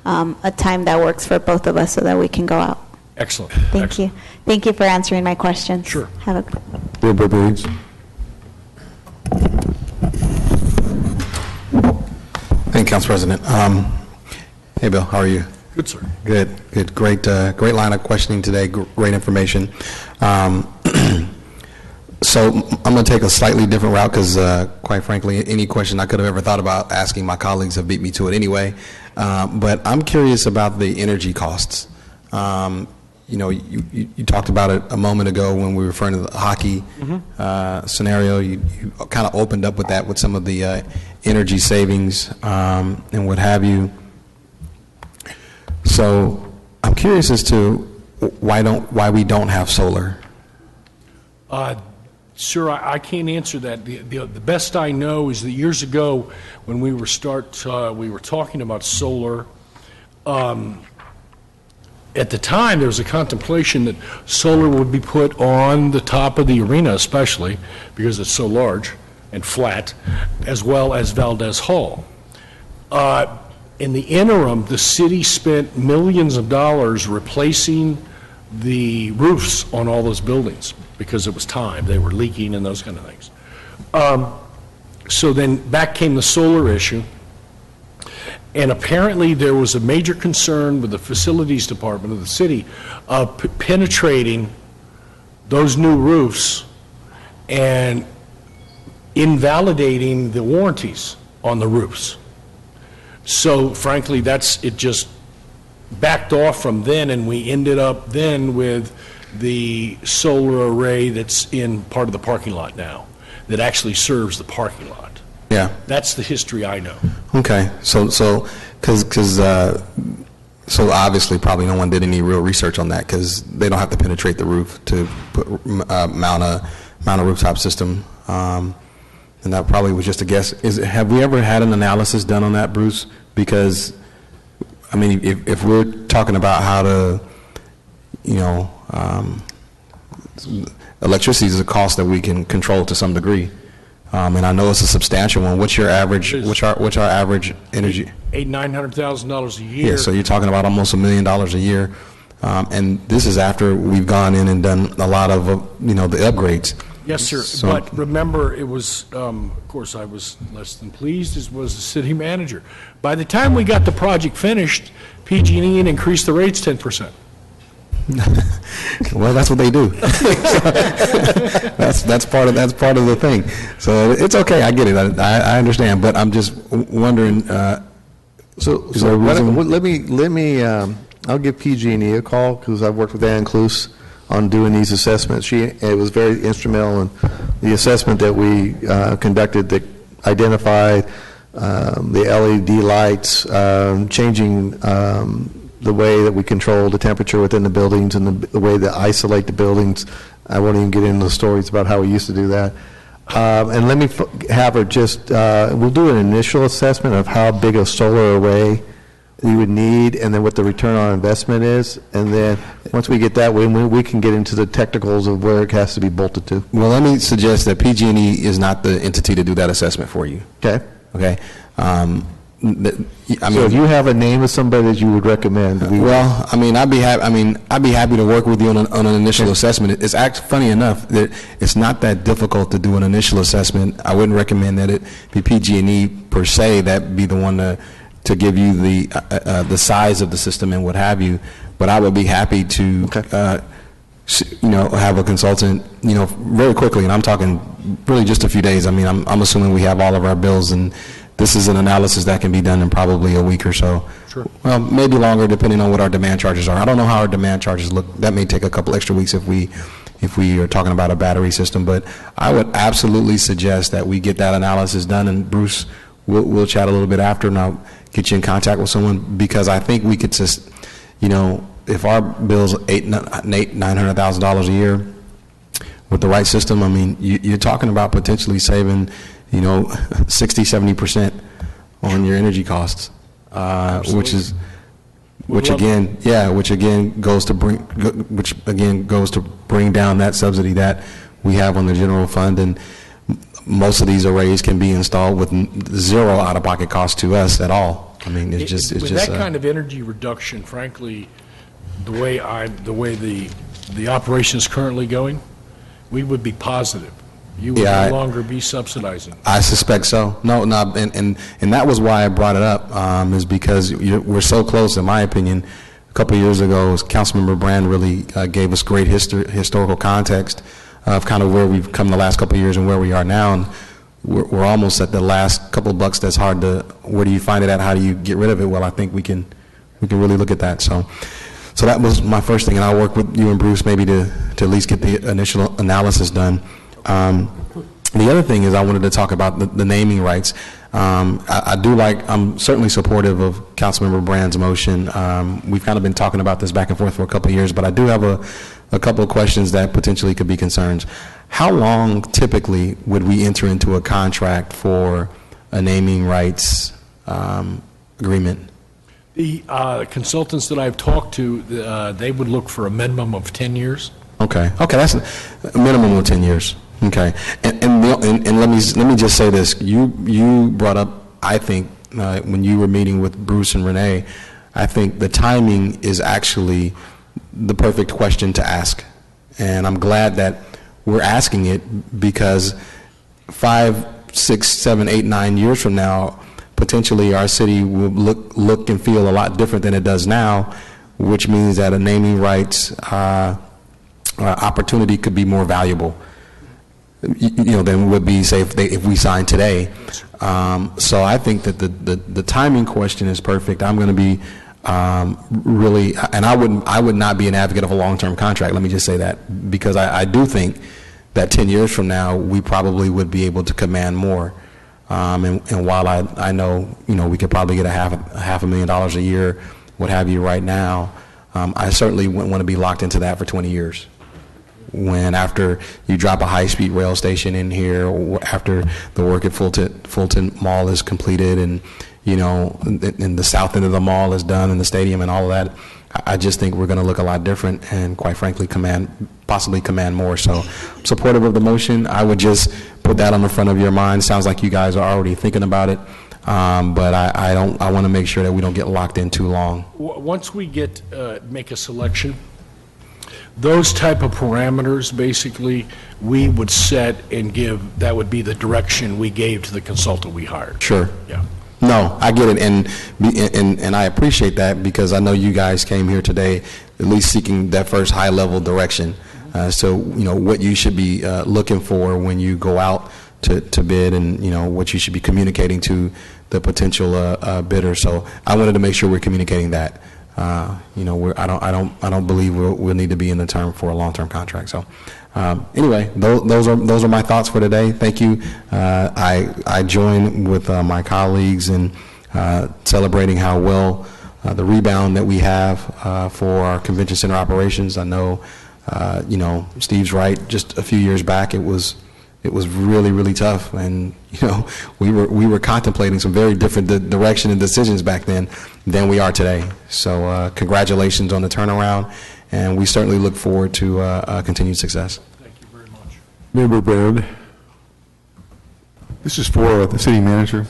[SPEAKER 11] a time that works for both of us so that we can go out.
[SPEAKER 6] Excellent.
[SPEAKER 11] Thank you. Thank you for answering my questions.
[SPEAKER 6] Sure.
[SPEAKER 11] Have a
[SPEAKER 2] Member Baines?
[SPEAKER 4] Thank you, Council President. Hey, Bill, how are you?
[SPEAKER 6] Good, sir.
[SPEAKER 4] Good. Great line of questioning today, great information. So I'm going to take a slightly different route because, quite frankly, any question I could have ever thought about asking my colleagues have beat me to it anyway. But I'm curious about the energy costs. You know, you talked about it a moment ago when we were referring to the hockey scenario. You kind of opened up with that with some of the energy savings and what have you. So I'm curious as to why we don't have solar.
[SPEAKER 6] Sir, I can't answer that. The best I know is that years ago, when we were talking about solar. At the time, there was a contemplation that solar would be put on the top of the arena, especially because it's so large and flat, as well as Valdez Hall. In the interim, the city spent millions of dollars replacing the roofs on all those buildings because it was time. They were leaking and those kind of things. So then back came the solar issue. And apparently there was a major concern with the facilities department of the city of penetrating those new roofs and invalidating the warranties on the roofs. So frankly, it just backed off from then, and we ended up then with the solar array that's in part of the parking lot now that actually serves the parking lot.
[SPEAKER 4] Yeah.
[SPEAKER 6] That's the history I know.
[SPEAKER 4] Okay. So obviously probably no one did any real research on that because they don't have to penetrate the roof to mount a rooftop system. And that probably was just a guess. Have we ever had an analysis done on that, Bruce? Because, I mean, if we're talking about how to, you know, electricity is a cost that we can control to some degree. And I know it's a substantial one. What's your average? What's our average energy?
[SPEAKER 6] $900,000 a year.
[SPEAKER 4] Yeah, so you're talking about almost $1 million a year, and this is after we've gone in and done a lot of the upgrades.
[SPEAKER 6] Yes, sir.
[SPEAKER 4] So,
[SPEAKER 6] but remember, it was of course I was less than pleased as was the city manager. By the time we got the project finished, PG&E increased the rates 10%.
[SPEAKER 4] Well, that's what they do. that's part of the thing. So it's okay. I get it. I understand. But I'm just wondering.
[SPEAKER 7] Let me. I'll give PG&E a call because I've worked with Ann Cluse on doing these assessments. It was very instrumental in the assessment that we conducted that identified the LED lights, changing the way that we control the temperature within the buildings and the way that isolate the buildings. I won't even get into the stories about how we used to do that. And let me have her just, we'll do an initial assessment of how big a solar array we would need and then what the return on investment is. And then once we get that, we can get into the technicals of where it has to be bolted to.
[SPEAKER 4] Well, let me suggest that PG&E is not the entity to do that assessment for you.
[SPEAKER 7] Okay.
[SPEAKER 4] Okay.
[SPEAKER 7] So if you have a name of somebody that you would recommend,
[SPEAKER 4] I'd be happy to work with you on an initial assessment. It's funny enough that it's not that difficult to do an initial assessment. I wouldn't recommend that it be PG&E per se that be the one to give you the size of the system and what have you. But I would be happy to have a consultant very quickly, and I'm talking really just a few days. I mean, I'm assuming we have all of our bills, and this is an analysis that can be done in probably a week or so.
[SPEAKER 6] Sure.
[SPEAKER 4] Well, maybe longer depending on what our demand charges are. I don't know how our demand charges look. That may take a couple extra weeks if we are talking about a battery system. But I would absolutely suggest that we get that analysis done. And Bruce, we'll chat a little bit after, and I'll get you in contact with someone because I think we could just, if our bill's $900,000 a year with the right system, I mean, you're talking about potentially saving 60-70% on your energy costs, which again goes to bring down that subsidy that we have on the general fund, and most of these arrays can be installed with zero out-of-pocket cost to us at all. I mean, it's just
[SPEAKER 6] that kind of energy reduction. Frankly, the way the operation is currently going, we would be positive. You would no longer be subsidizing.
[SPEAKER 4] I suspect so. No, and that was why I brought it up, is because we're so close, in my opinion. A couple of years ago, Councilmember Brand really gave us great historical context of kind of where we've come the last couple of years and where we are now. And we're almost at the last couple of bucks that's hard to, where do you find it at? How do you get rid of it? Well, I think we can really look at that. So that was my first thing, and I'll work with you and Bruce maybe to at least get the initial analysis done. The other thing is I wanted to talk about the naming rights. I'm certainly supportive of Councilmember Brand's motion. We've kind of been talking about this back and forth for a couple of years, but I do have a couple of questions that potentially could be concerns. How long typically would we enter into a contract for a naming rights agreement?
[SPEAKER 6] The consultants that I've talked to, they would look for a minimum of 10 years.
[SPEAKER 4] Okay, that's a minimum of 10 years. Okay, and let me just say this. You brought up, I think, when you were meeting with Bruce and Renee, I think the timing is actually the perfect question to ask. And I'm glad that we're asking it, because 5, 6, 7, 8, 9 years from now, potentially our city will look and feel a lot different than it does now, which means that a naming rights opportunity could be more valuable, than would be, say, if we sign today. So I think that the timing question is perfect. I'm going to be really, and I would not be an advocate of a long-term contract. Let me just say that, because I do think that 10 years from now we probably would be able to command more. And while I know we could probably get a half $500,000 a year, what have you, right now, I certainly wouldn't want to be locked into that for 20 years. When after you drop a high-speed rail station in here, or after the work at Fulton Mall is completed, and and the south end of the mall is done, and the stadium and all of that, I just think we're going to look a lot different, and quite frankly, possibly command more. So, I'm supportive of the motion. I would just put that on the front of your mind. Sounds like you guys are already thinking about it, but I want to make sure that we don't get locked in too long.
[SPEAKER 6] Once we make a selection, those type of parameters, basically, we would set and give. That would be the direction we gave to the consultant we hired.
[SPEAKER 4] Sure.
[SPEAKER 6] Yeah.
[SPEAKER 4] No, I get it, and I appreciate that, because I know you guys came here today at least seeking that first high-level direction. So what you should be looking for when you go out to bid, and what you should be communicating to the potential bidder. So I wanted to make sure we're communicating that. I don't believe we'll need to be in the term for a long-term contract. So anyway, those are my thoughts for today. Thank you. I join with my colleagues in celebrating how well the rebound that we have for our convention center operations. I know Steve's right. Just a few years back, it was really, really tough, and we were contemplating some very different direction and decisions back then than we are today. So congratulations on the turnaround, and we certainly look forward to continued success.
[SPEAKER 6] Thank you very much.
[SPEAKER 2] Member Brown.
[SPEAKER 10] This is for the city manager.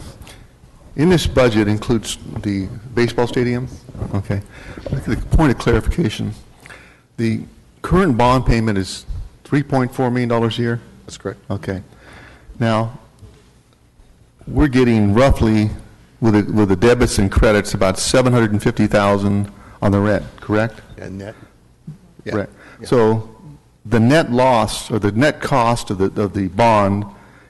[SPEAKER 10] In this budget includes the baseball stadium. Okay. The point of clarification, the current bond payment is $3.4 million a year?
[SPEAKER 7] That's correct.
[SPEAKER 10] Okay. Now, we're getting roughly, with the debits and credits, about $750,000 on the rent, correct?
[SPEAKER 7] And net? Yeah.
[SPEAKER 10] Right.
[SPEAKER 7] Yeah.
[SPEAKER 10] So the net loss, or the net cost of the bond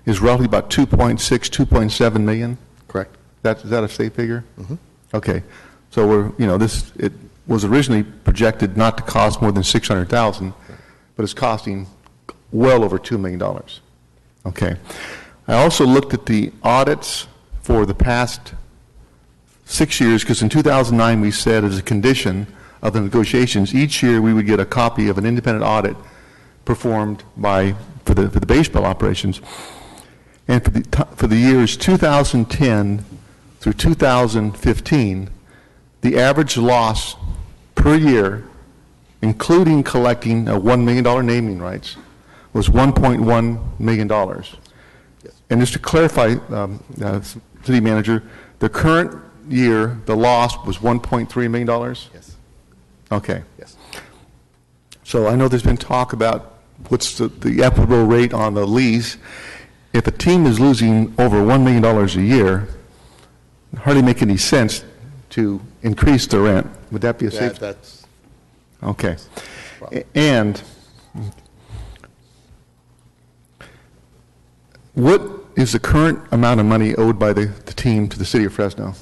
[SPEAKER 10] is roughly about 2.7 million?
[SPEAKER 7] Correct.
[SPEAKER 10] Is that a state figure?
[SPEAKER 7] Mm-hmm.
[SPEAKER 10] Okay. So it was originally projected not to cost more than $600,000, but it's costing well over $2 million. Okay. I also looked at the audits for the past 6 years, because in 2009 we said, as a condition of the negotiations, each year we would get a copy of an independent audit performed for the baseball operations. And for the years 2010 through 2015, the average loss per year, including collecting $1 million naming rights, was $1.1 million. Yes. And just to clarify, city manager, the current year, the loss was $1.3 million?
[SPEAKER 7] Yes.
[SPEAKER 10] Okay.
[SPEAKER 7] Yes.
[SPEAKER 10] So I know there's been talk about what's the equitable rate on the lease. If a team is losing over $1 million a year, it hardly make any sense to increase the rent. Would that be a safe?
[SPEAKER 7] That's
[SPEAKER 10] Okay. And What is the current amount of money owed by the team to the city of Fresno?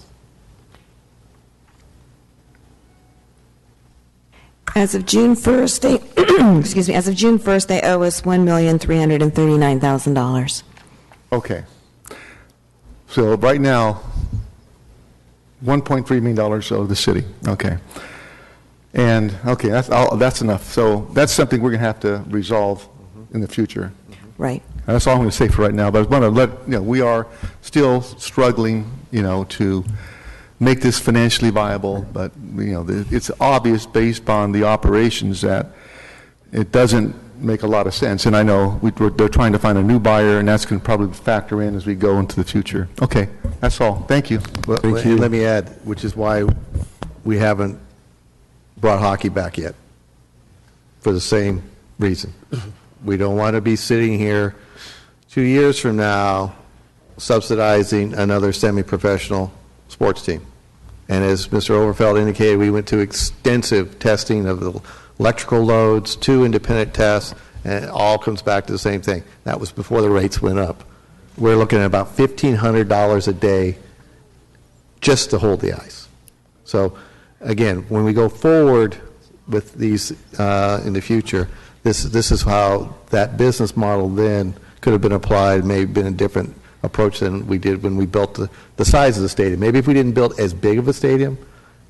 [SPEAKER 12] As of June 1st, they, excuse me, as of June 1st, they owe us $1,339,000.
[SPEAKER 10] Okay. So right now, $1.3 million owed the city. Okay. And, okay, that's enough. So that's something we're going to have to resolve in the future.
[SPEAKER 12] Right.
[SPEAKER 10] That's all I'm going to say for right now, but I want to let, we are still struggling, to make this financially viable, but, it's obvious based on the operations that it doesn't make a lot of sense. And I know they're trying to find a new buyer, and that's going to probably factor in as we go into the future. Okay, that's all. Thank you.
[SPEAKER 7] Thank you. Let me add, which is why we haven't brought hockey back yet, for the same reason. We don't want to be sitting here 2 years from now subsidizing another semi-professional sports team. And as Mr. Overfeld indicated, we went to extensive testing of the electrical loads, 2 independent tests, and it all comes back to the same thing. That was before the rates went up. We're looking at about $1,500 a day just to hold the ice. So, again, when we go forward with these in the future, this is how that business model then could have been applied, maybe been a different approach than we did when we built the size of the stadium. Maybe if we didn't build as big of a stadium,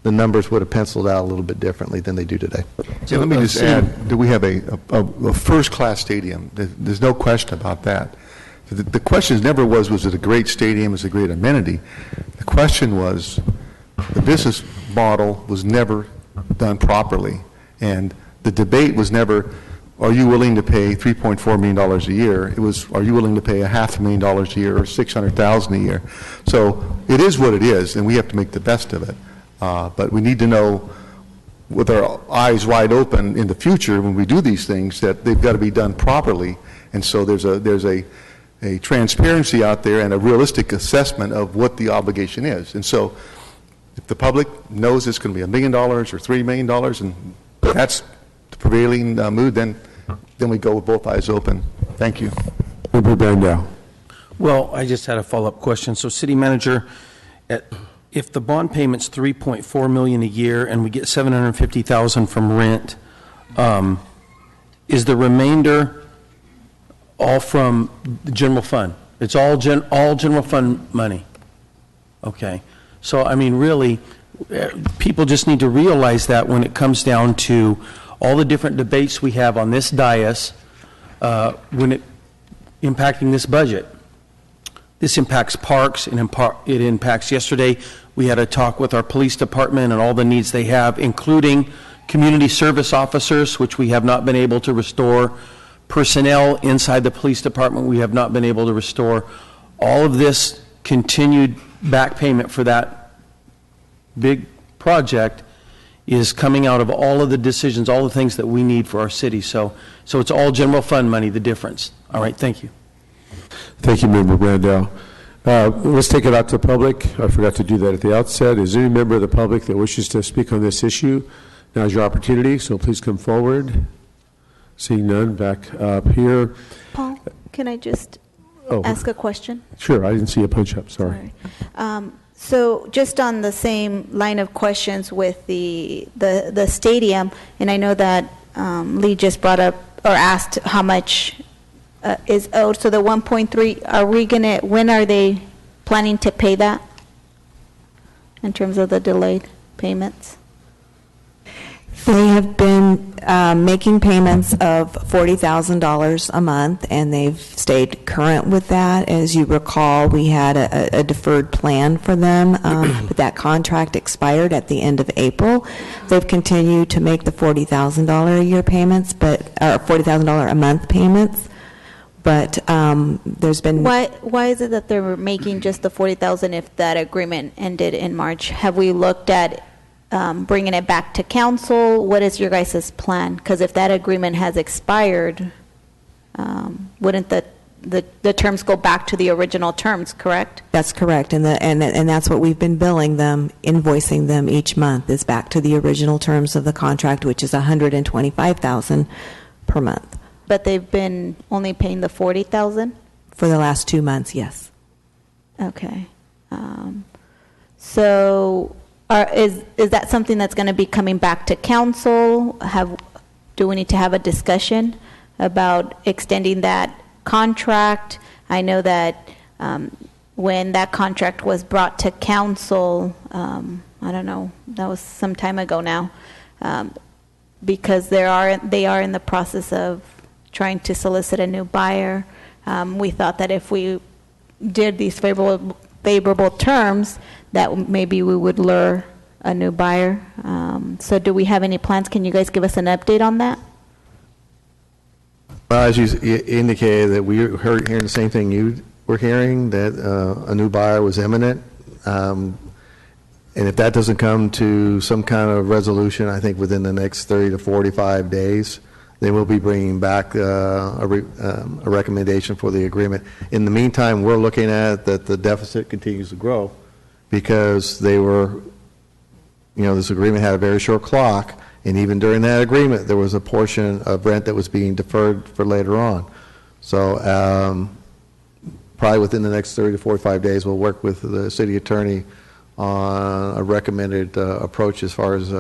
[SPEAKER 7] the numbers would have penciled out a little bit differently than they do today.
[SPEAKER 10] So let me just add that we have a first-class stadium. There's no question about that. The question never was it a great stadium, was it a great amenity? The question was, the business model was never done properly, and the debate was never, are you willing to pay $3.4 million a year? It was, are you willing to pay $500,000 a year or $600,000 a year? So it is what it is, and we have to make the best of it. But we need to know, with our eyes wide open in the future when we do these things, that they've got to be done properly. And so there's a transparency out there and a realistic assessment of what the obligation is. And so if the public knows it's going to be $1 million or $3 million, and that's the prevailing mood, then we go with both eyes open. Thank you.
[SPEAKER 2] Member Brandau.
[SPEAKER 3] Well, I just had a follow-up question. So, City Manager, if the bond payment's $3.4 million a year and we get $750,000 from rent, is the remainder all from the general fund? It's all general fund money. Okay. So, I mean, really, people just need to realize that when it comes down to all the different debates we have on this dais, when it impacting this budget. This impacts parks, it impacts, yesterday we had a talk with our police department and all the needs they have, including community service officers, which we have not been able to restore, personnel inside the police department we have not been able to restore. All of this continued back payment for that big project is coming out of all of the decisions, all the things that we need for our city. So it's all general fund money, the difference. All right, thank you.
[SPEAKER 2] Thank you, Member Brandau. Let's take it out to the public. I forgot to do that at the outset. Is there any member of the public that wishes to speak on this issue? Now is your opportunity, so please come forward. Seeing none, back up here.
[SPEAKER 11] Paul, can I just ask a question?
[SPEAKER 2] Sure, I didn't see a punch up, sorry.
[SPEAKER 11] So just on the same line of questions with the stadium, and I know that Lee just brought up or asked how much is owed. So the 1.3, when are they planning to pay that in terms of the delayed payments?
[SPEAKER 12] They have been making payments of $40,000 a month, and they've stayed current with that. As you recall, we had a deferred plan for them, but that contract expired at the end of April. They've continued to make the $40,000 a year payments, but $40,000 a month payments. But there's been
[SPEAKER 11] why is it that they're making just the $40,000 if that agreement ended in March? Have we looked at bringing it back to council? What is your guys' plan? Because if that agreement has expired, wouldn't the terms go back to the original terms, correct?
[SPEAKER 12] That's correct, and that's what we've been billing them, invoicing them each month, is back to the original terms of the contract, which is $125,000 per month.
[SPEAKER 11] But they've been only paying the $40,000?
[SPEAKER 12] For the last 2 months, yes.
[SPEAKER 11] Okay. So is that something that's going to be coming back to council? Do we need to have a discussion about extending that contract? I know that when that contract was brought to council, I don't know, that was some time ago now, because they are in the process of trying to solicit a new buyer. We thought that if we did these favorable terms, that maybe we would lure a new buyer. So do we have any plans? Can you guys give us an update on that?
[SPEAKER 7] Well, as you indicated, that we were hearing the same thing you were hearing, that a new buyer was imminent. And if that doesn't come to some kind of resolution, I think within the next 30 to 45 days, then we'll be bringing back a recommendation for the agreement. In the meantime, we're looking at that the deficit continues to grow because they were, this agreement had a very short clock, and even during that agreement, there was a portion of rent that was being deferred for later on. So probably within the next 30 to 45 days, we'll work with the city attorney on a recommended approach as far as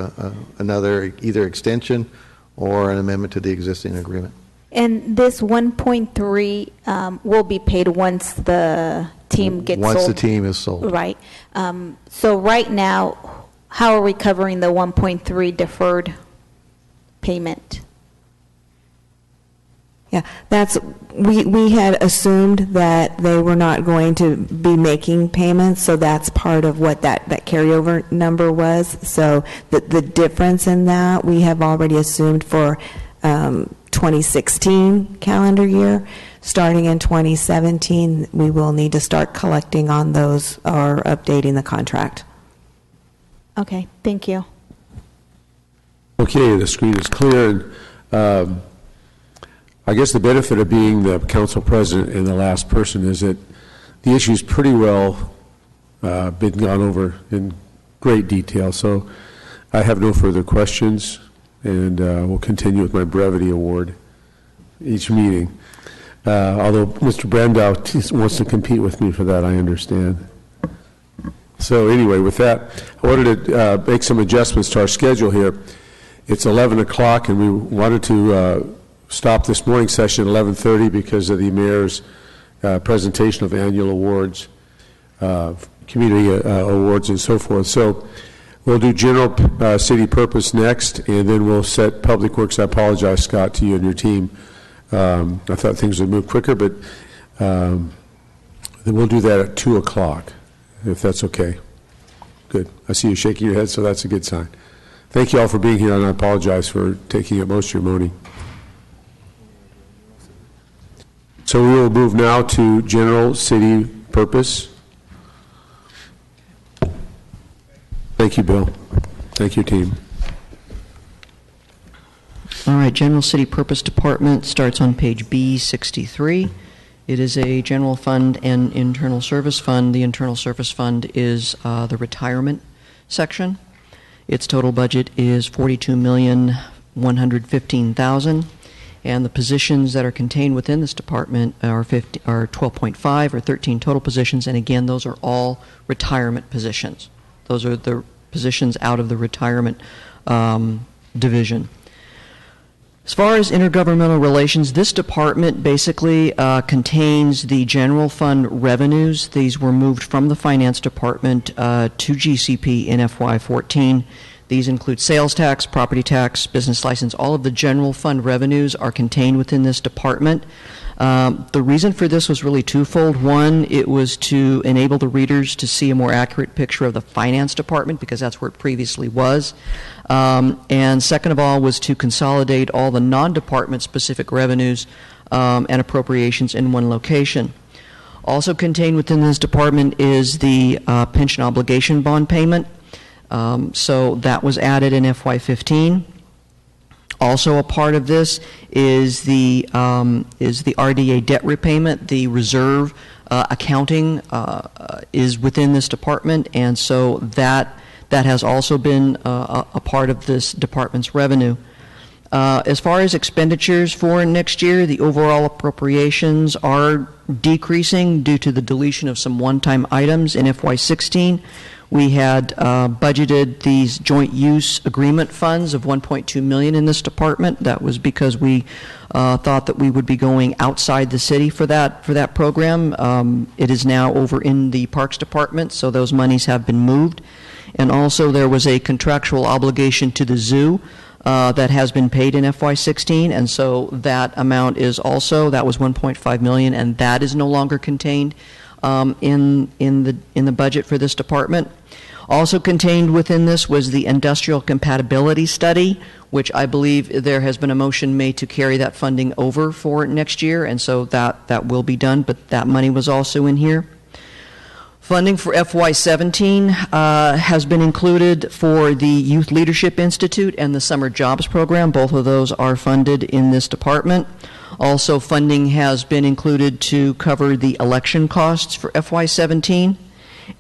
[SPEAKER 7] another either extension or an amendment to the existing agreement.
[SPEAKER 11] And this 1.3 will be paid once the team gets sold?
[SPEAKER 7] Once the team is sold.
[SPEAKER 11] Right. So right now, how are we covering the 1.3 deferred payment?
[SPEAKER 12] Yeah, we had assumed that they were not going to be making payments, so that's part of what that carryover number was. So the difference in that, we have already assumed for 2016 calendar year. Starting in 2017, we will need to start collecting on those or updating the contract.
[SPEAKER 11] Okay, thank you.
[SPEAKER 2] Okay, the screen is clear. And, I guess the benefit of being the council president and the last person is that the issue's pretty well been gone over in great detail. So I have no further questions, and we'll continue with my brevity award each meeting. Although Mr. Brandow wants to compete with me for that, I understand. So anyway, with that, I wanted to make some adjustments to our schedule here. It's 11 o'clock, and we wanted to stop this morning session at 11:30 because of the mayor's presentation of annual awards, community awards, and so forth. So we'll do general city purpose next, and then we'll set public works. I apologize, Scott, to you and your team. I thought things would move quicker, but then we'll do that at 2 o'clock, if that's okay. Good. I see you shaking your head, so that's a good sign. Thank you all for being here, and I apologize for taking up most of your morning. So we will move now to general city purpose. Thank you, Bill. Thank you, team.
[SPEAKER 5] All right, General City Purpose Department starts on page B63. It is a general fund and internal service fund. The internal service fund is the retirement section. Its total budget is $42,115,000. And the positions that are contained within this department are 12.5 or 13 total positions. And again, those are all retirement positions. Those are the positions out of the retirement division. As far as intergovernmental relations, this department basically contains the general fund revenues. These were moved from the finance department to GCP in FY14. These include sales tax, property tax, business license. All of the general fund revenues are contained within this department. The reason for this was really twofold. One, it was to enable the readers to see a more accurate picture of the finance department because that's where it previously was. And second of all was to consolidate all the non-department specific revenues and appropriations in one location. Also contained within this department is the pension obligation bond payment. So that was added in FY15. Also a part of this is the RDA debt repayment. The reserve accounting is within this department, and so that has also been a part of this department's revenue. As far as expenditures for next year, the overall appropriations are decreasing due to the deletion of some one-time items in FY16. We had budgeted these joint use agreement funds of $1.2 million in this department. That was because we thought that we would be going outside the city for that program. It is now over in the Parks Department, so those monies have been moved. And also there was a contractual obligation to the zoo that has been paid in FY16, and so that amount is also, that was $1.5 million, and that is no longer contained in the budget for this department. Also contained within this was the industrial compatibility study, which I believe there has been a motion made to carry that funding over for next year, and so that will be done, but that money was also in here. Funding for FY17 has been included for the Youth Leadership Institute and the Summer Jobs Program. Both of those are funded in this department. Also, funding has been included to cover the election costs for FY17.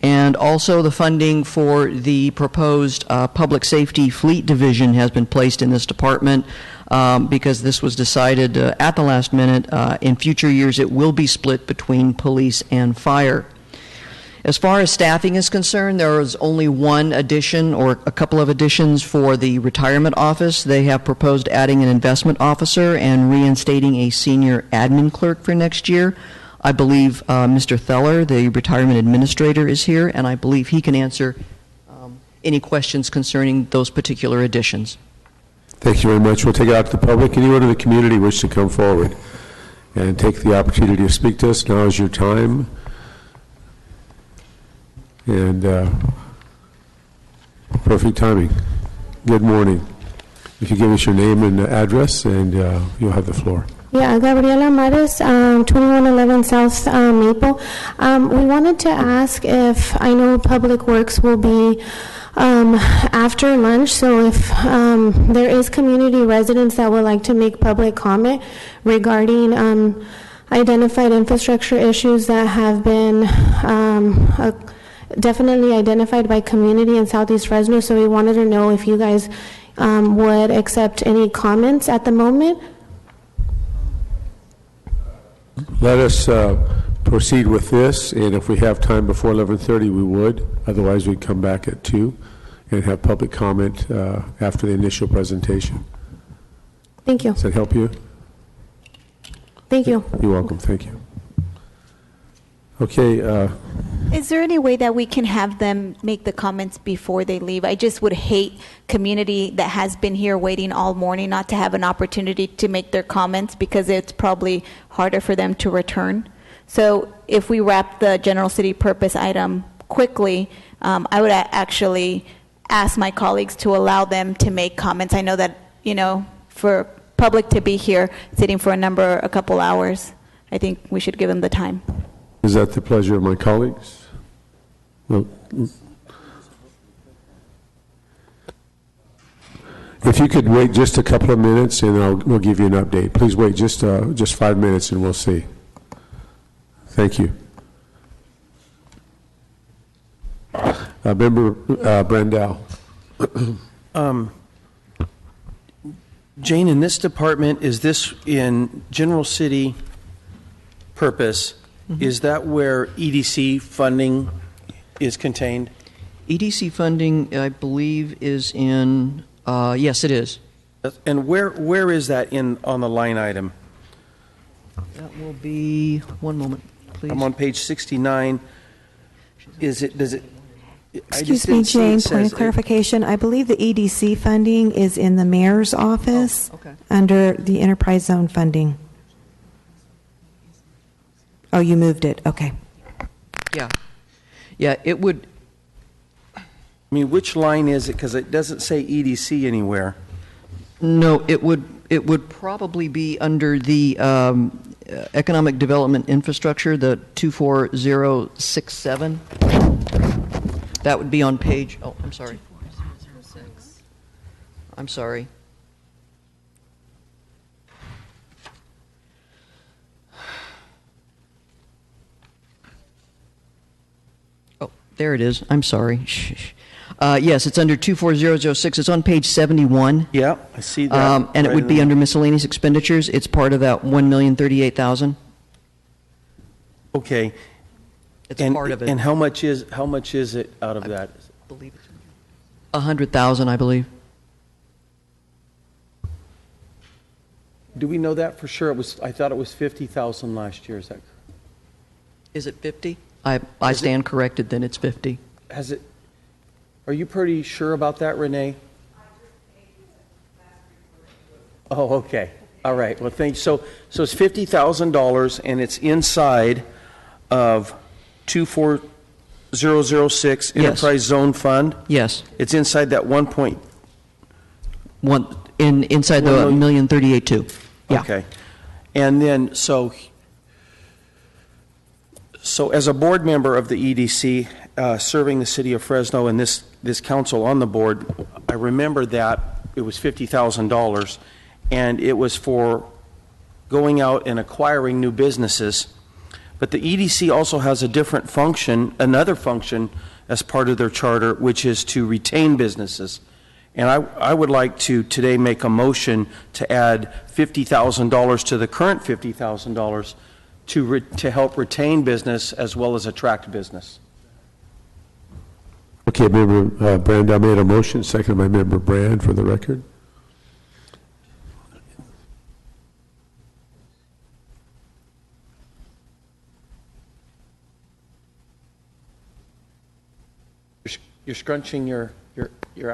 [SPEAKER 5] And also the funding for the proposed Public Safety Fleet Division has been placed in this department because this was decided at the last minute. In future years, it will be split between police and fire. As far as staffing is concerned, there is only one addition or a couple of additions for the retirement office. They have proposed adding an investment officer and reinstating a senior admin clerk for next year. I believe Mr. Theller, the retirement administrator, is here, and I believe he can answer any questions concerning those particular additions.
[SPEAKER 2] Thank you very much. We'll take it out to the public. Anyone in the community wish to come forward and take the opportunity to speak to us, now is your time. And perfect timing. Good morning. If you give us your name and address, and you'll have the floor.
[SPEAKER 13] Yeah, Gabriela Mares, 2111 South Maple. We wanted to ask if, I know Public Works will be after lunch, so if there is community residents that would like to make public comment regarding identified infrastructure issues that have been definitely identified by community in Southeast Fresno, so we wanted to know if you guys would accept any comments at the moment.
[SPEAKER 2] Let us proceed with this, and if we have time before 11:30, we would. Otherwise, we'd come back at 2 and have public comment after the initial presentation.
[SPEAKER 13] Thank you.
[SPEAKER 2] Does that help you?
[SPEAKER 13] Thank you.
[SPEAKER 2] You're welcome. Thank you. Okay.
[SPEAKER 11] Is there any way that we can have them make the comments before they leave? I just would hate community that has been here waiting all morning not to have an opportunity to make their comments because it's probably harder for them to return. So if we wrap the general city purpose item quickly, I would actually ask my colleagues to allow them to make comments. I know that, for public to be here sitting for a couple hours, I think we should give them the time.
[SPEAKER 2] Is that the pleasure of my colleagues? Well, if you could wait just a couple of minutes, and we'll give you an update. Please wait just 5 minutes, and we'll see. Thank you. Member Brandau.
[SPEAKER 3] Jane, in this department, is this in general city purpose? Mm-hmm. Is that where EDC funding is contained?
[SPEAKER 5] EDC funding, I believe, is in, yes, it is.
[SPEAKER 3] And where is that on the line item?
[SPEAKER 5] That will be, one moment, please.
[SPEAKER 3] I'm on page 69. Does it?
[SPEAKER 12] Excuse me, Jane, point of clarification. I believe the EDC funding is in the mayor's office under the enterprise zone funding. Oh, you moved it. Okay.
[SPEAKER 5] Yeah. Yeah, it would.
[SPEAKER 3] I mean, which line is it? Because it doesn't say EDC anywhere.
[SPEAKER 5] No, it would probably be under the economic development infrastructure, the 24067. That would be on page, oh, I'm sorry. 24006. I'm sorry. Oh, there it is. I'm sorry. Yes, it's under 24006. It's on page 71.
[SPEAKER 3] Yeah, I see that.
[SPEAKER 5] And it
[SPEAKER 3] right
[SPEAKER 5] would
[SPEAKER 3] in
[SPEAKER 5] be
[SPEAKER 3] the-
[SPEAKER 5] under miscellaneous expenditures. It's part of that 1,038,000.
[SPEAKER 3] Okay.
[SPEAKER 5] It's
[SPEAKER 3] And-
[SPEAKER 5] part of it.
[SPEAKER 3] And how much is it out of that?
[SPEAKER 5] 100,000, I believe.
[SPEAKER 3] Do we know that for sure? I thought it was 50,000 last year. Is that?
[SPEAKER 5] Is it 50? I stand corrected, then it's 50.
[SPEAKER 3] Has it? Are you pretty sure about that, Renee? Oh, okay. All right. Well, thanks. So it's $50,000, and it's inside of 24006
[SPEAKER 5] Yes.
[SPEAKER 3] Enterprise Zone Fund.
[SPEAKER 5] Yes.
[SPEAKER 3] It's inside that 1.
[SPEAKER 5] Inside the
[SPEAKER 3] 1 million.
[SPEAKER 5] 1,038,200. Yeah.
[SPEAKER 3] Okay. And then, so as a board member of the EDC, serving the city of Fresno and this council on the board, I remember that it was $50,000, and it was for going out and acquiring new businesses. But the EDC also has a different function, another function as part of their charter, which is to retain businesses. And I would like to today make a motion to add $50,000 to the current $50,000 to help retain business as well as attract business.
[SPEAKER 2] Okay, Member Brand, I made a motion, seconded by Member Brand for the record.
[SPEAKER 3] You're scrunching your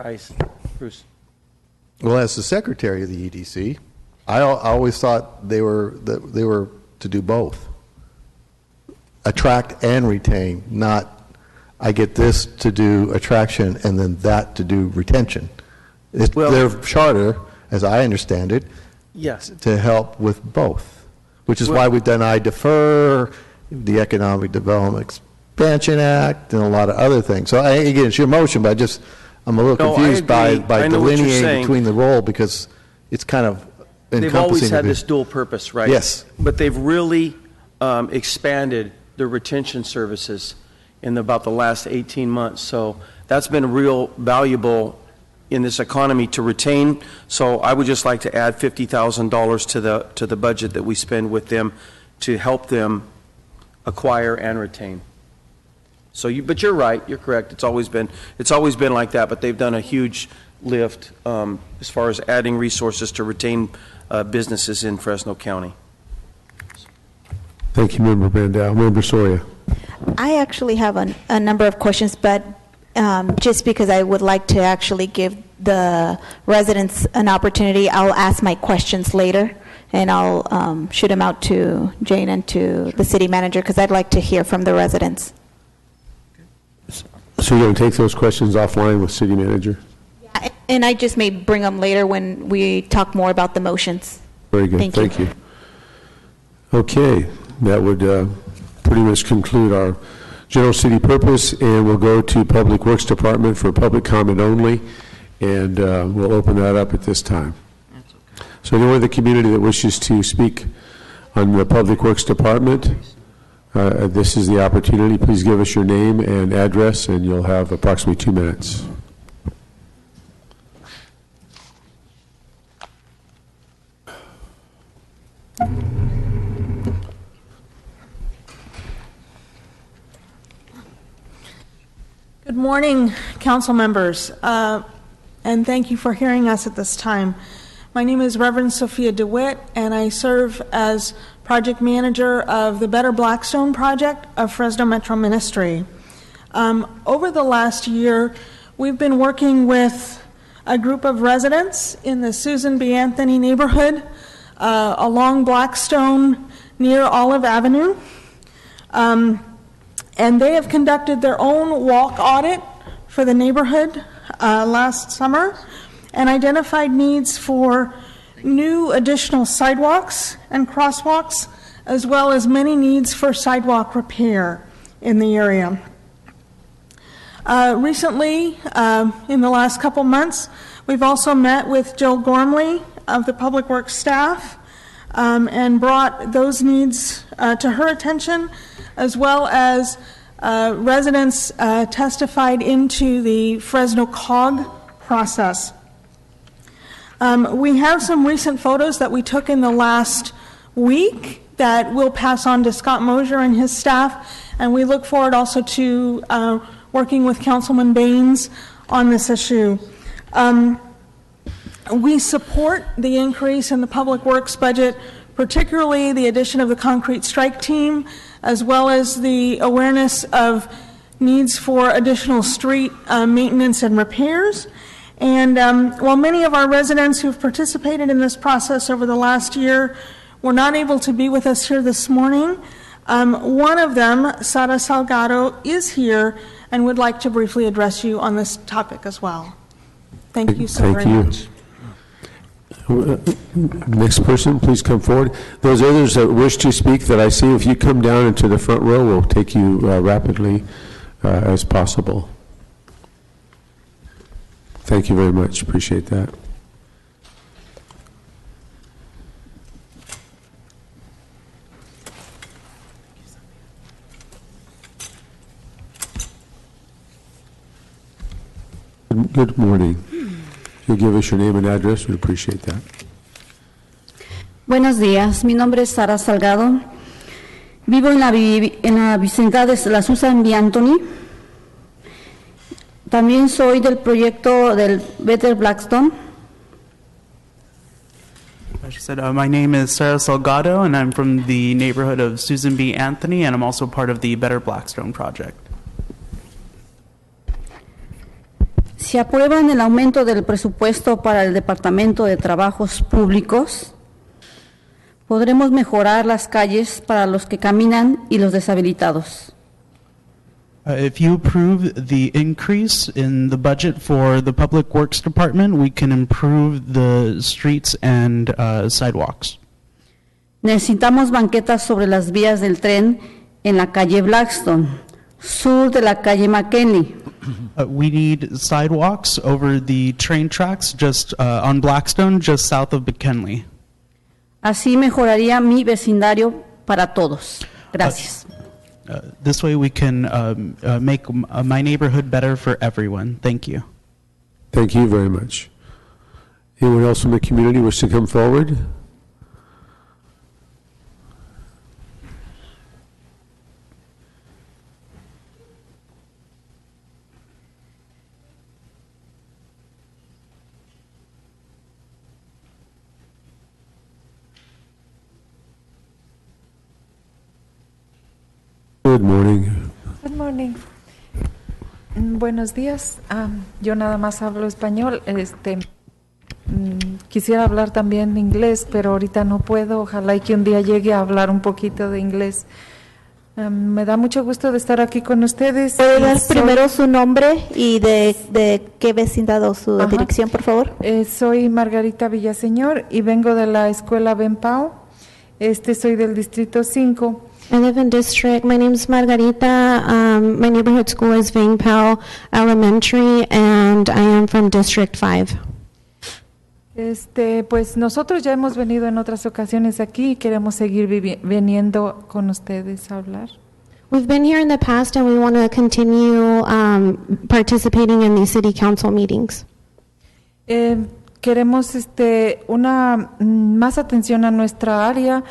[SPEAKER 3] eyes, Bruce.
[SPEAKER 7] Well, as the secretary of the EDC, I always thought they were to do both. Attract and retain, not I get this to do attraction and then that to do retention. It's their charter, as I understand it,
[SPEAKER 3] Yes.
[SPEAKER 7] to help with both, which is why we've done I defer, the Economic Development Expansion Act, and a lot of other things. So again, it's your motion, but I'm a little
[SPEAKER 3] No, I
[SPEAKER 7] confused by
[SPEAKER 3] agree. I know what you're
[SPEAKER 7] delineating
[SPEAKER 3] saying.
[SPEAKER 7] between the role, because it's kind of encompassing.
[SPEAKER 3] They've always had
[SPEAKER 7] the-
[SPEAKER 3] this dual purpose, right?
[SPEAKER 7] Yes.
[SPEAKER 3] But they've really expanded their retention services in about the last 18 months. So that's been real valuable in this economy to retain. So I would just like to add $50,000 to the budget that we spend with them to help them acquire and retain. So but you're right, you're correct. It's always been like that, but they've done a huge lift as far as adding resources to retain businesses in Fresno County.
[SPEAKER 2] Thank you, Member Brandau. Member Soria.
[SPEAKER 11] I actually have a number of questions, but just because I would like to actually give the residents an opportunity, I'll ask my questions later, and I'll shoot them out to Jane and to the city manager, because I'd like to hear from the residents.
[SPEAKER 2] So you're going to take those questions offline with City Manager?
[SPEAKER 11] And I just may bring them later when we talk more about the motions.
[SPEAKER 2] Very good.
[SPEAKER 11] Thank you.
[SPEAKER 2] you. Okay, that would pretty much conclude our general city purpose, and we'll go to Public Works Department for public comment only, and we'll open that up at this time. So anyone in the community that wishes to speak on the Public Works Department, this is the opportunity. Please give us your name and address, and you'll have approximately 2 minutes.
[SPEAKER 14] Good morning, council members, and thank you for hearing us at this time. My name is Reverend Sophia DeWitt, and I serve as project manager of the Better Blackstone project of Fresno Metro Ministry. Over the last year, we've been working with a group of residents in the Susan B. Anthony neighborhood along Blackstone near Olive Avenue. And they have conducted their own walk audit for the neighborhood last summer and identified needs for new additional sidewalks and crosswalks, as well as many needs for sidewalk repair in the area. Recently, in the last couple months, we've also met with Jill Gormley of the Public Works staff and brought those needs to her attention, as well as residents testified into the Fresno COG process. We have some recent photos that we took in the last week that we'll pass on to Scott Mosier and his staff, and we look forward also to working with Councilman Baines on this issue. We support the increase in the Public Works budget, particularly the addition of the concrete strike team, as well as the awareness of needs for additional street maintenance and repairs. And while many of our residents who've participated in this process over the last year were not able to be with us here this morning, one of them, Sara Salgado, is here and would like to briefly address you on this topic as well. Thank you so very much.
[SPEAKER 2] Next person, please come forward. Those others that wish to speak that I see, if you come down into the front row, we'll take you rapidly as possible. Thank you very much. Appreciate that. Good morning. If you'll give us your name and address, we'd appreciate that.
[SPEAKER 15] Buenos días, mi nombre es Sara Salgado. Vivo en la vecindad de la Susan B. Anthony. También soy del proyecto del Better Blackstone.
[SPEAKER 16] She said, my name is Sarah Salgado, and I'm from the neighborhood of Susan B. Anthony, and I'm also part of the Better Blackstone project.
[SPEAKER 15] Si aprueban el aumento del presupuesto para el Departamento de Trabajos Públicos, podremos mejorar las calles para los que caminan y los deshabilitados.
[SPEAKER 16] If you approve the increase in the budget for the Public Works Department, we can improve the streets and sidewalks.
[SPEAKER 15] Necesitamos banquetas sobre las vías del tren en la calle Blackstone, sur de la calle McKinley.
[SPEAKER 16] We need sidewalks over the train tracks just on Blackstone, just south of McKinley.
[SPEAKER 15] Así mejoraría mi vecindario para todos. Gracias.
[SPEAKER 16] This way we can make my neighborhood better for everyone. Thank you.
[SPEAKER 2] Thank you very much. Anyone else from the community wish to come forward? Good morning.
[SPEAKER 17] Good morning. Buenos días. Yo nada más hablo español. Quisiera hablar también inglés, pero ahorita no puedo. Ojalá y que un día llegue a hablar un poquito de inglés. Me da mucho gusto de estar aquí con ustedes.
[SPEAKER 11] ¿Puede dar primero su nombre y de qué vecindad o su dirección, por favor?
[SPEAKER 17] Soy Margarita Villaseñor y vengo de la escuela Ben Pao. Soy del distrito 5.
[SPEAKER 13] I live in district. My name is Margarita. My neighborhood school is Vang Pao Elementary, and I am from District 5.
[SPEAKER 17] Pues nosotros ya hemos venido en otras ocasiones aquí y queremos seguir viniendo con ustedes a hablar.
[SPEAKER 13] We've been here in the past, and we want to continue participating in these city council meetings.
[SPEAKER 17] Queremos una más atención a nuestra área.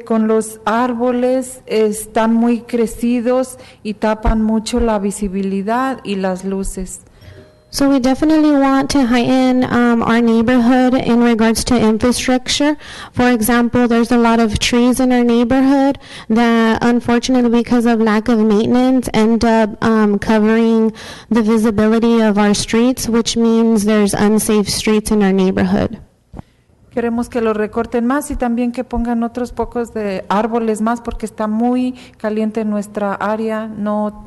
[SPEAKER 17] Con los árboles están muy crecidos y tapan mucho la visibilidad y las luces.
[SPEAKER 13] So we definitely want to heighten our neighborhood in regards to infrastructure. For example, there's a lot of trees in our neighborhood that, unfortunately, because of lack of maintenance, end up covering the visibility of our streets, which means there's unsafe streets in our neighborhood.
[SPEAKER 17] Queremos que lo recorten más y también que pongan otros pocos de árboles más porque está muy caliente en nuestra área, no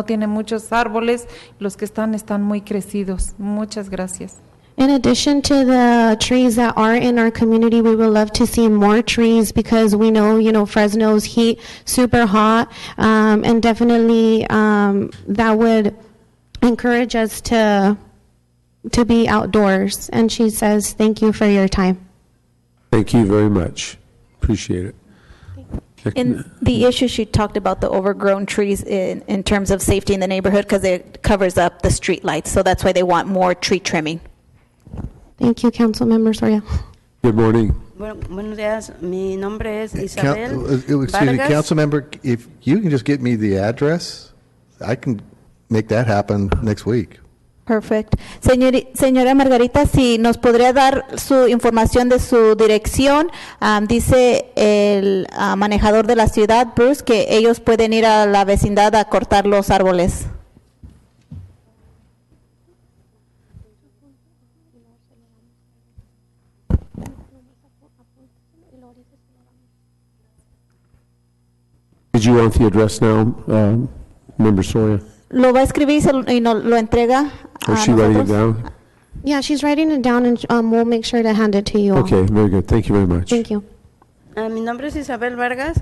[SPEAKER 17] tiene muchos árboles, los que están muy crecidos. Muchas gracias.
[SPEAKER 13] In addition to the trees that are in our community, we would love to see more trees because we know, Fresno's heat super hot, and definitely that would encourage us to be outdoors. And she says, thank you for your time.
[SPEAKER 2] Thank you very much. Appreciate it.
[SPEAKER 11] In the issue, she talked about the overgrown trees in terms of safety in the neighborhood because it covers up the street lights. So that's why they want more tree trimming.
[SPEAKER 13] Thank you, Councilmember Soria.
[SPEAKER 2] Good morning.
[SPEAKER 18] Buenos días, mi nombre es
[SPEAKER 7] Excuse me,
[SPEAKER 18] Vargas.
[SPEAKER 7] Councilmember, if you can just get me the address, I can make that happen next week.
[SPEAKER 11] Perfect. Señora Margarita, si nos podría dar su información de su dirección. Dice el manejador de la ciudad, Bruce, que ellos pueden ir a la vecindad a cortar los árboles.
[SPEAKER 2] Did you want the address now, Member Soria?
[SPEAKER 11] Lo va a escribir y nos lo entrega
[SPEAKER 2] Or
[SPEAKER 11] a
[SPEAKER 2] is she writing it
[SPEAKER 11] nosotros.
[SPEAKER 2] down?
[SPEAKER 13] Yeah, she's writing it down, and we'll make sure to hand it to you all.
[SPEAKER 2] Okay, very good. Thank you very much.
[SPEAKER 13] Thank you.
[SPEAKER 18] Mi nombre es Isabel Vargas.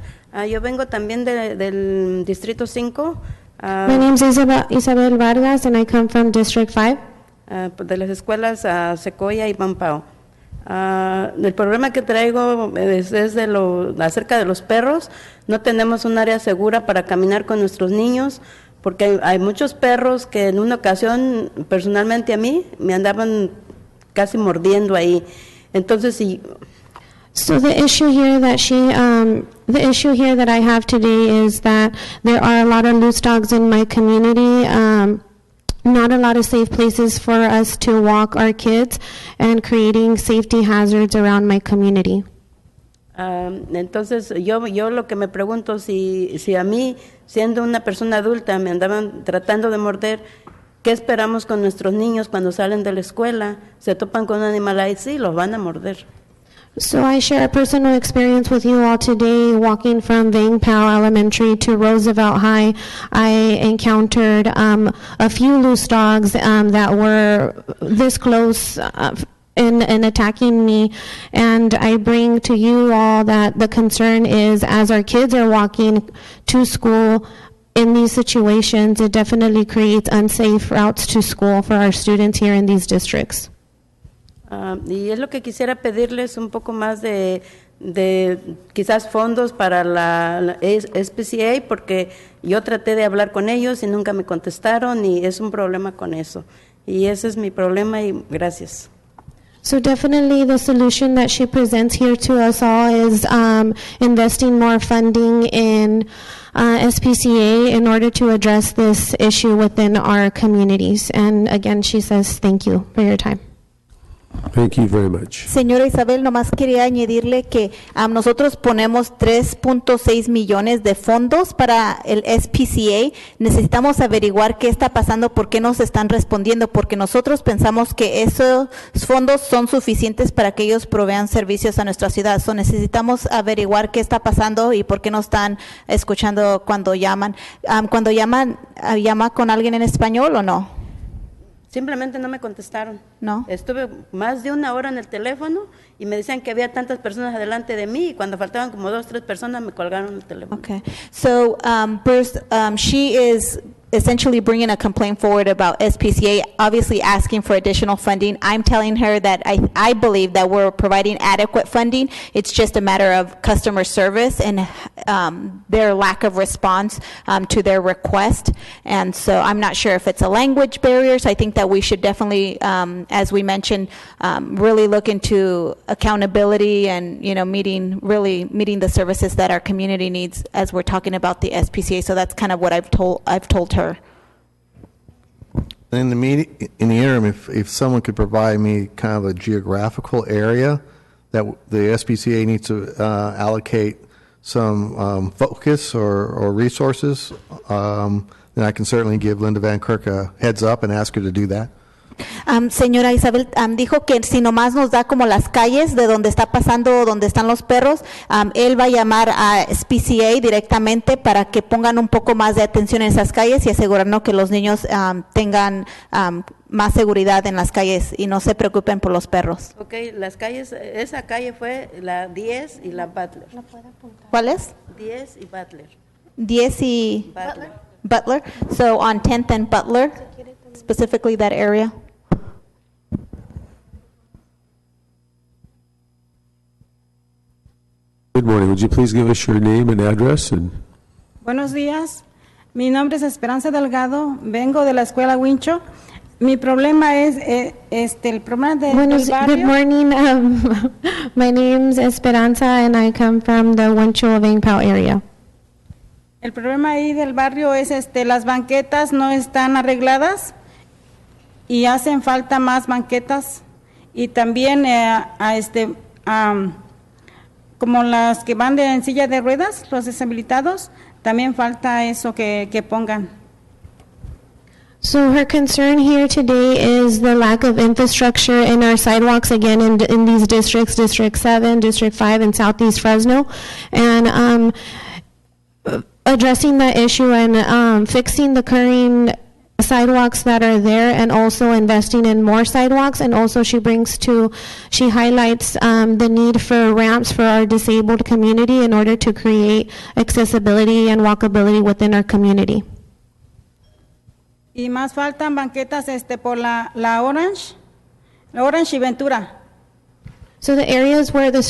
[SPEAKER 18] Yo vengo también del Distrito 5.
[SPEAKER 13] My name's Isabel Vargas, and I come from District 5.
[SPEAKER 18] De las escuelas Sequoia y Pampao. El problema que traigo es acerca de los perros. No tenemos un área segura para caminar con nuestros niños, porque hay muchos perros que en una ocasión, personalmente a mí, me andaban casi mordiendo ahí. Entonces,
[SPEAKER 13] So the issue here that I have today is that there are a lot of loose dogs in my community. Not a lot of safe places for us to walk our kids, and creating safety hazards around my community.
[SPEAKER 18] Entonces yo lo que me pregunto, si a mí, siendo una persona adulta, me andaban tratando de morder, ¿qué esperamos con nuestros niños cuando salen de la escuela? Se topan con un animal ahí, sí, los van a morder.
[SPEAKER 13] So I share a personal experience with you all today. Walking from Vang Pao Elementary to Roosevelt High, I encountered a few loose dogs that were this close in attacking me. And I bring to you all that the concern is, as our kids are walking to school, in these situations, it definitely creates unsafe routes to school for our students here in these districts.
[SPEAKER 18] Y es lo que quisiera pedirles, un poco más de quizás fondos para la SPCA, porque yo traté de hablar con ellos y nunca me contestaron, y es un problema con eso. Y ese es mi problema, y gracias.
[SPEAKER 13] So definitely the solution that she presents here to us all is investing more funding in SPCA in order to address this issue within our communities. And again, she says thank you for your time.
[SPEAKER 2] Thank you very much.
[SPEAKER 11] Señora Isabel, nomás quería añadirle que nosotros ponemos 3.6 millones de fondos para el SPCA. Necesitamos averiguar qué está pasando, por qué no se están respondiendo, porque nosotros pensamos que esos fondos son suficientes para que ellos provean servicios a nuestra ciudad. So necesitamos averiguar qué está pasando y por qué no están escuchando cuando llaman. Cuando llama con alguien en español o no?
[SPEAKER 18] Simplemente no me contestaron.
[SPEAKER 11] No.
[SPEAKER 18] Estuve más de una hora en el teléfono y me decían que había tantas personas adelante de mí, y cuando faltaban como 2, 3 personas me colgaron el teléfono.
[SPEAKER 11] Okay. So, Bruce, she is essentially bringing a complaint forward about SPCA, obviously asking for additional funding. I'm telling her that I believe that we're providing adequate funding. It's just a matter of customer service and their lack of response to their request. And so I'm not sure if it's a language barrier. So I think that we should definitely, as we mentioned, really look into accountability and, you know, meeting the services that our community needs as we're talking about the SPCA. So that's kind of what I've told her.
[SPEAKER 7] In the interim, if someone could provide me kind of a geographical area that the SPCA needs to allocate some focus or resources, then I can certainly give Linda Van Kirk a heads up and ask her to do that.
[SPEAKER 11] Señora Isabel, dijo que si nomás nos da como las calles de donde está pasando, donde están los perros, él va a llamar a SPCA directamente para que pongan un poco más de atención en esas calles y asegurarnos que los niños tengan más seguridad en las calles y no se preocupen por los perros.
[SPEAKER 18] Ok, las calles, esa calle fue la 10 y la Butler.
[SPEAKER 11] ¿Cuál es?
[SPEAKER 18] 10 y Butler.
[SPEAKER 11] 10 y Butler. So on 10th and Butler, specifically that area.
[SPEAKER 2] Good morning. Would you please give us your name and address? And
[SPEAKER 19] Buenos días. Mi nombre es Esperanza Delgado. Vengo de la escuela Wincho. Mi problema es el problema del barrio.
[SPEAKER 13] Good morning. My name's Esperanza, and I come from the Huancho Vangpao area.
[SPEAKER 19] El problema ahí del barrio es las banquetas no están arregladas y hacen falta más banquetas y también como las que van en silla de ruedas, los deshabilitados, también falta eso que pongan.
[SPEAKER 13] So her concern here today is the lack of infrastructure in our sidewalks, again, in these districts, District 7, District 5, and Southeast Fresno. And addressing that issue and fixing the current sidewalks that are there, and also investing in more sidewalks. And also she highlights the need for ramps for our disabled community in order to create accessibility and walkability within our community.
[SPEAKER 19] Y más faltan banquetas por la Orange y Ventura.
[SPEAKER 13] So the areas where the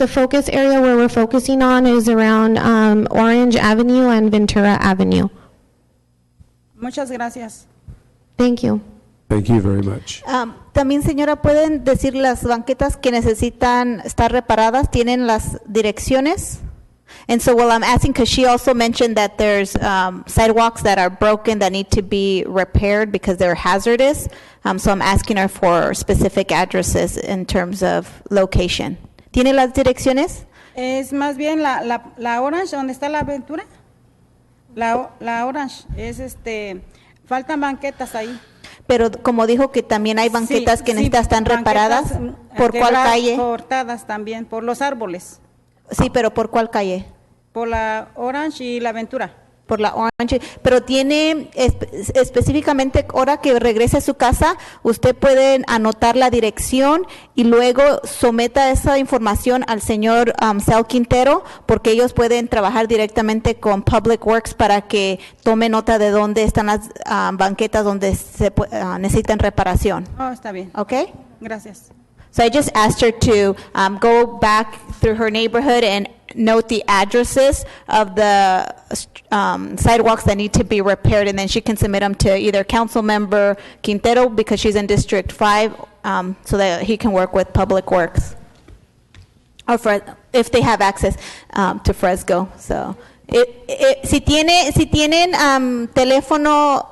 [SPEAKER 13] focus area where we're focusing on is around Orange Avenue and Ventura Avenue.
[SPEAKER 19] Muchas gracias.
[SPEAKER 13] Thank you.
[SPEAKER 2] thank you very much.
[SPEAKER 11] También, señora, ¿pueden decir las banquetas que necesitan estar reparadas? ¿Tienen las direcciones? And so, well, I'm asking because she also mentioned that there's sidewalks that are broken that need to be repaired because they're hazardous. So I'm asking her for specific addresses in terms of location. ¿Tiene las direcciones?
[SPEAKER 19] Es más bien la Orange, donde está la Ventura. La Orange, faltan banquetas ahí.
[SPEAKER 11] Pero como dijo que también hay banquetas que necesitan estar reparadas, ¿por cuál calle?
[SPEAKER 19] Cortadas también, por los árboles.
[SPEAKER 11] Sí, pero ¿por cuál calle?
[SPEAKER 19] Por la Orange y la Ventura.
[SPEAKER 11] Por la Orange, pero tiene específicamente, ahora que regrese a su casa, usted puede anotar la dirección y luego someta esa información al señor Sal Quintero, porque ellos pueden trabajar directamente con Public Works para que tome nota de dónde están las banquetas donde se necesitan reparación.
[SPEAKER 19] Oh, está bien.
[SPEAKER 11] Okay?
[SPEAKER 19] Gracias.
[SPEAKER 11] So I just asked her to go back through her neighborhood and note the addresses of the sidewalks that need to be repaired, and then she can submit them to either Council Member Quintero, because she's in District 5, so that he can work with Public Works, or if they have access to Fresco. So, si tienen teléfono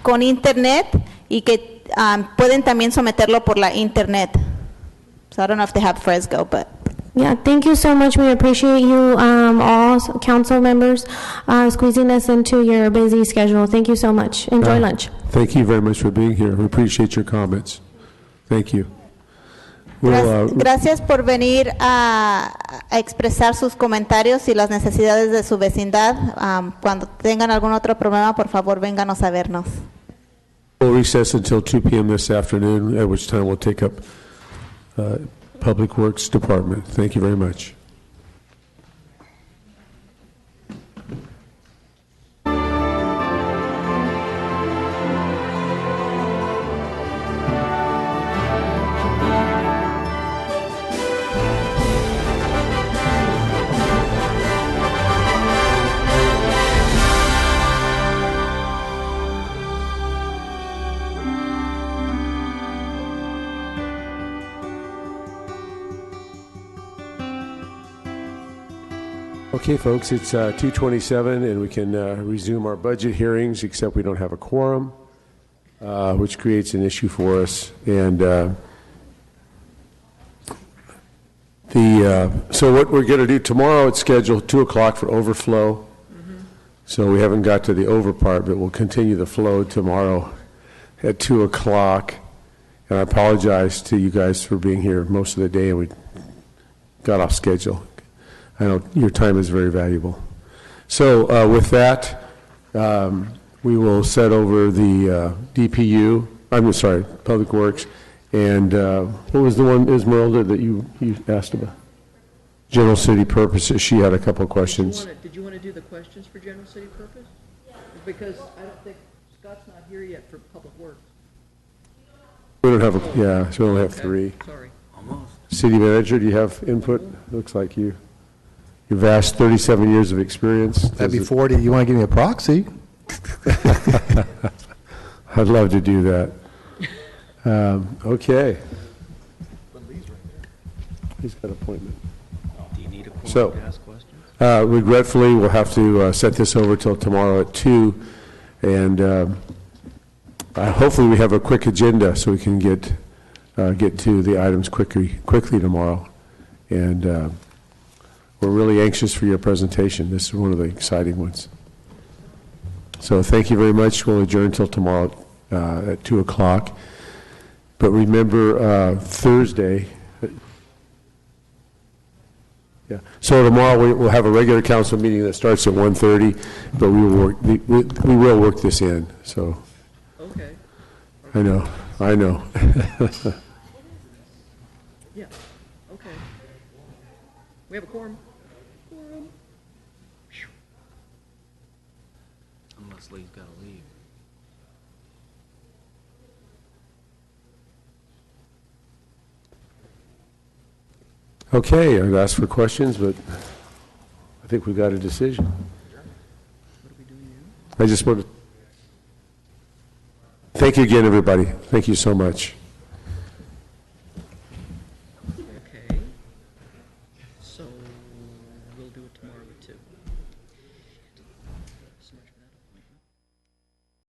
[SPEAKER 11] con internet y que pueden también someterlo por la internet. So I don't know if they have Fresco, but.
[SPEAKER 13] Yeah, thank you so much. We appreciate you all council members squeezing us into your busy schedule. Thank you so much. Enjoy lunch.
[SPEAKER 2] Thank you very much for being here. We appreciate your comments. Thank you. We'll,
[SPEAKER 11] Gracias por venir a expresar sus comentarios y las necesidades de su vecindad. Cuando tengan algún otro problema, por favor, vénganos a vernos.
[SPEAKER 2] we'll recess until 2 p.m. this afternoon, at which time we'll take up Public Works Department. Thank you very much. Okay, folks, it's 2:27, and we can resume our budget hearings, except we don't have a quorum, which creates an issue for us. And so what we're going to do tomorrow, it's scheduled 2 o'clock for overflow. So we haven't got to the over part, but we'll continue the flow tomorrow at 2 o'clock. And I apologize to you guys for being here most of the day, and we got off schedule. I know your time is very valuable. So with that, we will set over the DPU, I'm sorry, Public Works, and what was the one, Esmeralda, that you asked about? General City Purposes. She had a couple of questions.
[SPEAKER 5] Did you want to do the questions for General City Purpose? Because I don't think, Scott's not here yet for Public Works.
[SPEAKER 2] We don't have, yeah, so we only have 3.
[SPEAKER 5] Sorry.
[SPEAKER 2] City Manager, do you have input? Looks like you. your vast 37 years of experience.
[SPEAKER 7] That'd be 40. You want to give me a proxy?
[SPEAKER 2] I'd love to do that. Okay. He's got an appointment.
[SPEAKER 3] Do you need a quorum
[SPEAKER 2] So,
[SPEAKER 3] to ask questions?
[SPEAKER 2] regretfully, we'll have to set this over till tomorrow at 2, and hopefully we have a quick agenda so we can get to the items quickly tomorrow. And we're really anxious for your presentation. This is one of the exciting ones. So thank you very much. We'll adjourn until tomorrow at 2 o'clock. But remember, Thursday. Yeah. So tomorrow we'll have a regular council meeting that starts at 1:30, but we will work this in. So.
[SPEAKER 5] Okay.
[SPEAKER 2] I know.
[SPEAKER 5] Yeah, okay. We have a quorum.
[SPEAKER 3] Unless Lee's got to leave.
[SPEAKER 2] Okay, I've asked for questions, but I think we've got a decision. I just want to thank you again, everybody. Thank you so much.
[SPEAKER 5] Okay. So we'll do it tomorrow at 2.